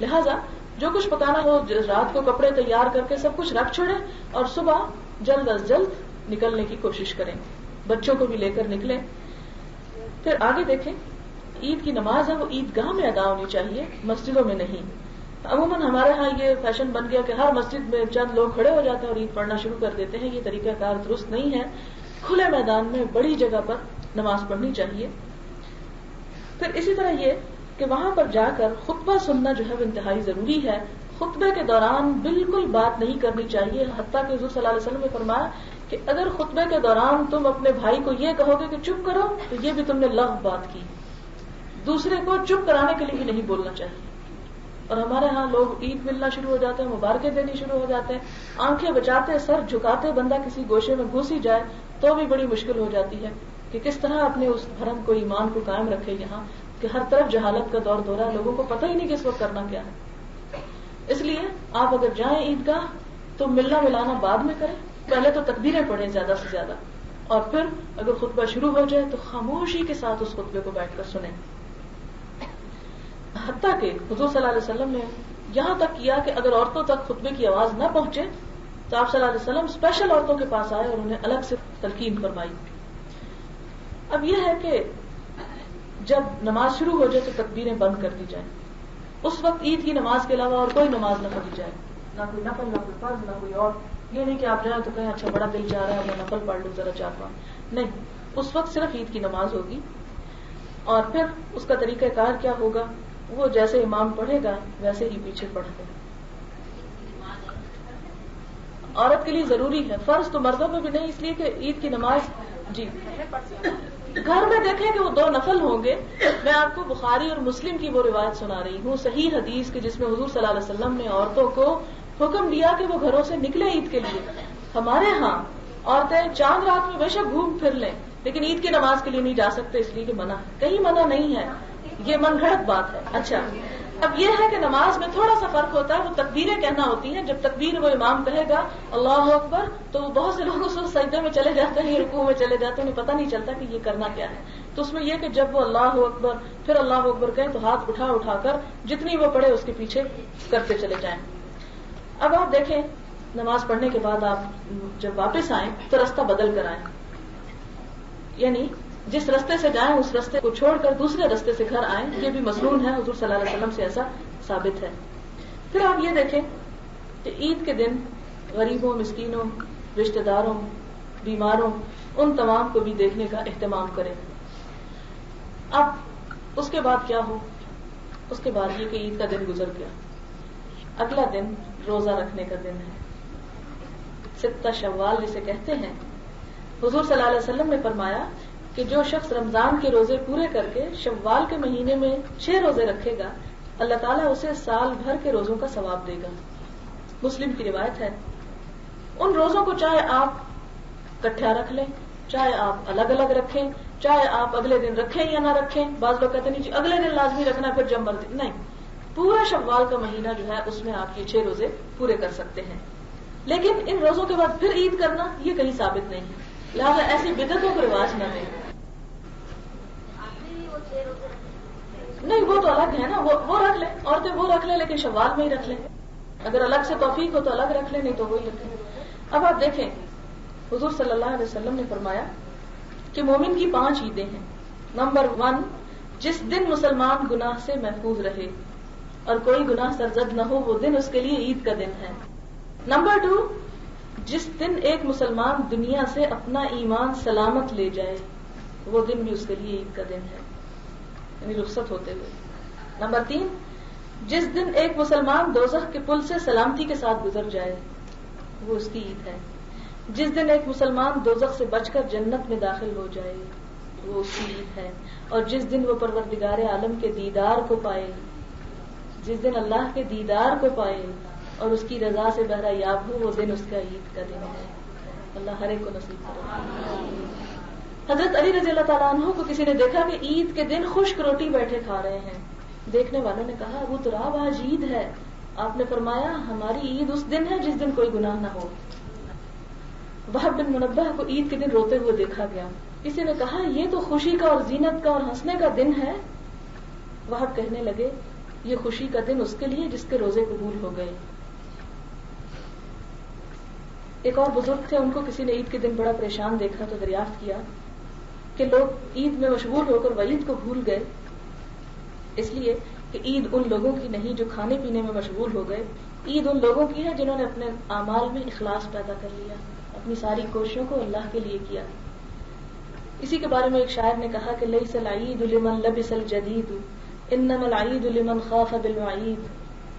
Speaker 2: لہذا جو کچھ پکانا ہو رات کو کپڑے تیار کر کے سب کچھ رکھ چھوڑیں اور صبح جلد از جلد نکلنے کی کوشش کریں، بچوں کو بھی لے کر نکلیں۔ پھر آگے دیکھیں، عید کی نماز ہے وہ عیدگاہ میں ادا ہونی چاہیے، مسجدوں میں نہیں۔ عموماً ہمارے ہاں یہ فیشن بن گیا کہ ہر مسجد میں چند لوگ کھڑے ہو جاتے ہیں اور عید پڑھنا شروع کر دیتے ہیں، یہ طریقہ کار درست نہیں ہے۔ کھلے میدان میں بڑی جگہ پر نماز پڑھنی چاہیے۔ پھر اسی طرح یہ کہ وہاں پر جا کر خطبہ سننا جو ہے وہ انتہائی ضروری ہے۔ خطبے کے دوران بالکل بات نہیں کرنی چاہیے، حتیٰ کہ حضور صلی اللہ علیہ وسلم نے فرمایا کہ اگر خطبے کے دوران تم اپنے بھائی کو یہ کہو گے کہ چپ کرو تو یہ بھی تم نے لغو بات کی۔ دوسرے کو چپ کرانے کے لیے بھی نہیں بولنا چاہیے۔ اور ہمارے ہاں لوگ عید ملنا شروع ہو جاتے ہیں، مبارکیں دینی شروع ہو جاتے ہیں، آنکھیں بچاتے سر جھکاتے بندہ کسی گوشے میں گھس ہی جائے تو بھی بڑی مشکل ہو جاتی ہے کہ کس طرح اپنے اس دھرم کو ایمان کو قائم رکھے یہاں کہ ہر طرف جہالت کا دور دورہ ہے، لوگوں کو پتہ ہی نہیں کہ اس وقت کرنا کیا ہے۔ اس لیے آپ اگر جائیں عیدگاہ تو ملنا ملانا بعد میں کریں، پہلے تو تکبیریں پڑھیں زیادہ سے زیادہ، اور پھر اگر خطبہ شروع ہو جائے تو خاموشی کے ساتھ اس خطبے کو بیٹھ کر سنیں. حتیٰ کہ حضور صلی اللہ علیہ وسلم نے یہاں تک کیا کہ اگر عورتوں تک خطبے کی آواز نہ پہنچے تو آپ صلی اللہ علیہ وسلم اسپیشل عورتوں کے پاس آئے اور انہیں الگ سے تلقین فرمائی. اب یہ ہے کہ جب نماز شروع ہو جائے تو تکبیریں بند کر دی جائیں. اس وقت عید کی نماز کے علاوہ اور کوئی نماز نہ پڑھی جائے، نہ کوئی نفل، نہ کوئی فرض، نہ کوئی اور. یہ نہیں کہ آپ جائیں تو کہیں اچھا بڑا دل چاہ رہا ہے میں نفل پڑھ لوں ذرا 4-5. نہیں، اس وقت صرف عید کی نماز ہوگی. اور پھر اس کا طریقہ کار کیا ہوگا، وہ جیسے امام پڑھے گا ویسے ہی پیچھے پڑھ دیں. عورت کے لیے ضروری ہے، فرض تو مردوں میں بھی نہیں، اس لیے کہ عید کی نماز جی گھر میں دیکھیں کہ وہ 2 نفل ہوں گے. میں آپ کو بخاری اور مسلم کی وہ روایت سنا رہی ہوں، صحیح حدیث کے، جس میں حضور صلی اللہ علیہ وسلم نے عورتوں کو حکم دیا کہ وہ گھروں سے نکلے عید کے لیے. ہمارے ہاں عورتیں چاند رات میں بے شک گھوم پھر لیں لیکن عید کی نماز کے لیے نہیں جا سکتے، اس لیے کہ منع ہے. کہیں منع نہیں ہے، یہ من گھڑت بات ہے. اچھا، اب یہ ہے کہ نماز میں تھوڑا سا فرق ہوتا ہے، وہ تکبیریں کہنا ہوتی ہیں. جب تکبیر وہ امام کہے گا اللہ اکبر تو بہت سے لوگ اس وقت سجدے میں چلے جاتے ہیں، رکوع میں چلے جاتے ہیں، انہیں پتہ نہیں چلتا کہ یہ کرنا کیا ہے. تو اس میں یہ کہ جب وہ اللہ اکبر پھر اللہ اکبر کہیں تو ہاتھ اٹھا اٹھا کر جتنی وہ پڑھے اس کے پیچھے کرتے چلے جائیں. اب آپ دیکھیں نماز پڑھنے کے بعد آپ جب واپس آئیں تو راستہ بدل کر آئیں، یعنی جس رستے سے جائیں اس رستے کو چھوڑ کر دوسرے رستے سے گھر آئیں. یہ بھی مسنون ہے، حضور صلی اللہ علیہ وسلم سے ایسا ثابت ہے. پھر آپ یہ دیکھیں کہ عید کے دن غریبوں، مسکینوں، رشتہ داروں، بیماروں، ان تمام کو بھی دیکھنے کا اہتمام کریں. اب اس کے بعد کیا ہو؟ اس کے بعد یہ کہ عید کا دن گزر گیا، اگلا دن روزہ رکھنے کا دن ہے، 6 شوال جسے کہتے ہیں. حضور صلی اللہ علیہ وسلم نے فرمایا کہ جو شخص رمضان کے روزے پورے کر کے شوال کے مہینے میں 6 روزے رکھے گا اللہ تعالیٰ اسے سال بھر کے روزوں کا ثواب دے گا. مسلم کی روایت ہے. ان روزوں کو چاہے آپ اکٹھا رکھ لیں، چاہے آپ الگ الگ رکھیں، چاہے آپ اگلے دن رکھیں یا نہ رکھیں. بعض لوگ کہتے نہیں جی اگلے دن لازمی رکھنا پھر جب مرضی، نہیں، پورا شوال کا مہینہ جو ہے اس میں آپ یہ 6 روزے پورے کر سکتے ہیں. لیکن ان روزوں کے بعد پھر عید کرنا یہ کہیں ثابت نہیں ہے، لہٰذا ایسی بدعتوں کو رواج نہ دیں. نہیں، وہ تو الگ ہے نا، وہ رکھ لیں، عورتیں وہ رکھ لیں لیکن شوال میں ہی رکھ لیں. اگر الگ سے توفیق ہو تو الگ رکھ لیں، نہیں تو وہی رکھ لیں. اب آپ دیکھیں حضور صلی اللہ علیہ وسلم نے فرمایا کہ مومن کی 5 عیدیں ہیں. نمبر 1، جس دن مسلمان گناہ سے محفوظ رہے اور کوئی گناہ سرزد نہ ہو وہ دن اس کے لیے عید کا دن ہے. نمبر 2، جس دن ایک مسلمان دنیا سے اپنا ایمان سلامت لے جائے وہ دن بھی اس کے لیے عید کا دن ہے، یعنی رخصت ہوتے ہوئے. نمبر 3، جس دن ایک مسلمان دوزخ کے پل سے سلامتی کے ساتھ گزر جائے وہ اس کی عید ہے. جس دن ایک مسلمان دوزخ سے بچ کر جنت میں داخل ہو جائے وہ اس کی عید ہے. اور جس دن وہ پروردگار عالم کے دیدار کو پائے، جس دن اللہ کے دیدار کو پائے اور اس کی رضا سے بہرہ یاب ہو وہ دن اس کا عید کا دن ہے. اللہ ہر ایک کو نصیب کرے. حضرت علی رضی اللہ تعالیٰ عنہ کو کسی نے دیکھا کہ عید کے دن خشک روٹی بیٹھے کھا رہے ہیں. دیکھنے والوں نے کہا ابو تراب آج عید ہے. آپ نے فرمایا ہماری عید اس دن ہے جس دن کوئی گناہ نہ ہو. وہب بن منبہ کو عید کے دن روتے ہوئے دیکھا گیا. کسی نے کہا یہ تو خوشی کا اور زینت کا اور ہنسنے کا دن ہے. وہب کہنے لگے یہ خوشی کا دن اس کے لیے جس کے روزے قبول ہو گئے. ایک اور بزرگ تھے، ان کو کسی نے عید کے دن بڑا پریشان دیکھا تو دریافت کیا کہ لوگ عید میں مشغول ہو کر وعید کو بھول گئے، اس لیے کہ عید ان لوگوں کی نہیں جو کھانے پینے میں مشغول ہو گئے. عید ان لوگوں کی ہے جنہوں نے اپنے اعمال میں اخلاص پیدا کر لیا، اپنی ساری کوششوں کو اللہ کے لیے کیا. اسی کے بارے میں ایک شاعر نے کہا کہ لیس العید لمن لبس الجدید انما العید لمن خاف بالوعید.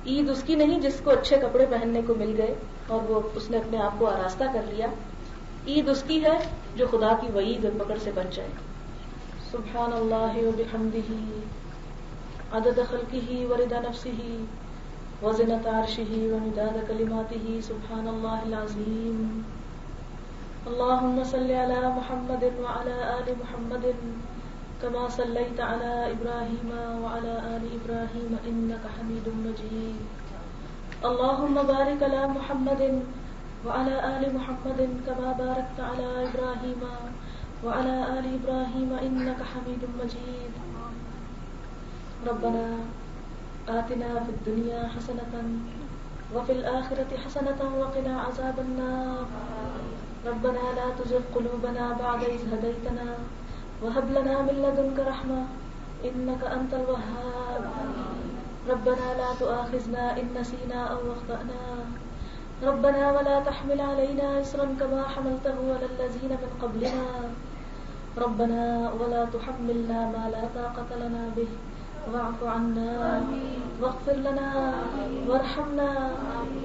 Speaker 2: عید اس کی نہیں جس کو اچھے کپڑے پہننے کو مل گئے اور وہ اس نے اپنے آپ کو آراستہ کر لیا. عید اس کی ہے جو خدا کی وعید اور پکڑ سے بچ جائے. سبحان اللہ وبحمدہ عدد خلقہ ورضا نفسہ وزنۃ عرشہ ومداد کلماتہ. سبحان اللہ العظیم. اللهم صل على محمد وعلى آل محمد كما صليت على إبراهيم وعلى آل إبراهيم إنك حميد مجيد.
Speaker 7: اللهم بارك على محمد وعلى آل محمد كما باركت على إبراهيم وعلى آل إبراهيم إنك حميد مجيد. ربنا آتنا في الدنيا حسنة وفي الآخرة حسنة وقنا عذاب النار. ربنا لا تزغ قلوبنا بعد إذ هديتنا وهب لنا من لدنك رحمة إنك أنت الوهاب. ربنا لا تؤاخذنا إن نسينا أو أخطأنا. ربنا ولا تحمل علينا إصرا كما حملته على الذين من قبلنا. ربنا ولا تحملنا ما لا طاقة لنا به واعف عنا واغفر لنا وارحمنا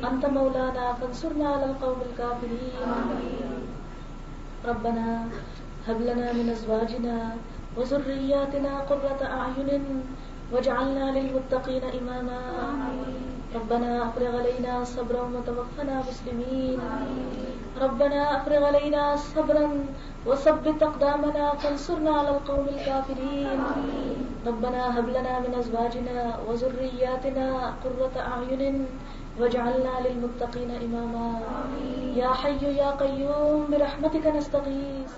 Speaker 7: أنت مولانا فانصرنا على القوم الكافرين. ربنا هب لنا من أزواجنا وذرياتنا قرة أعين واجعلنا للمتقين إماما. ربنا أفرغ علينا صبرا وتوفنا مسلمين. ربنا أفرغ علينا صبرا وثبت أقدامنا فانصرنا على القوم الكافرين. ربنا هب لنا من أزواجنا وذرياتنا قرة أعين واجعلنا للمتقين إماما. يا حي يا قيوم برحمتك نستغيث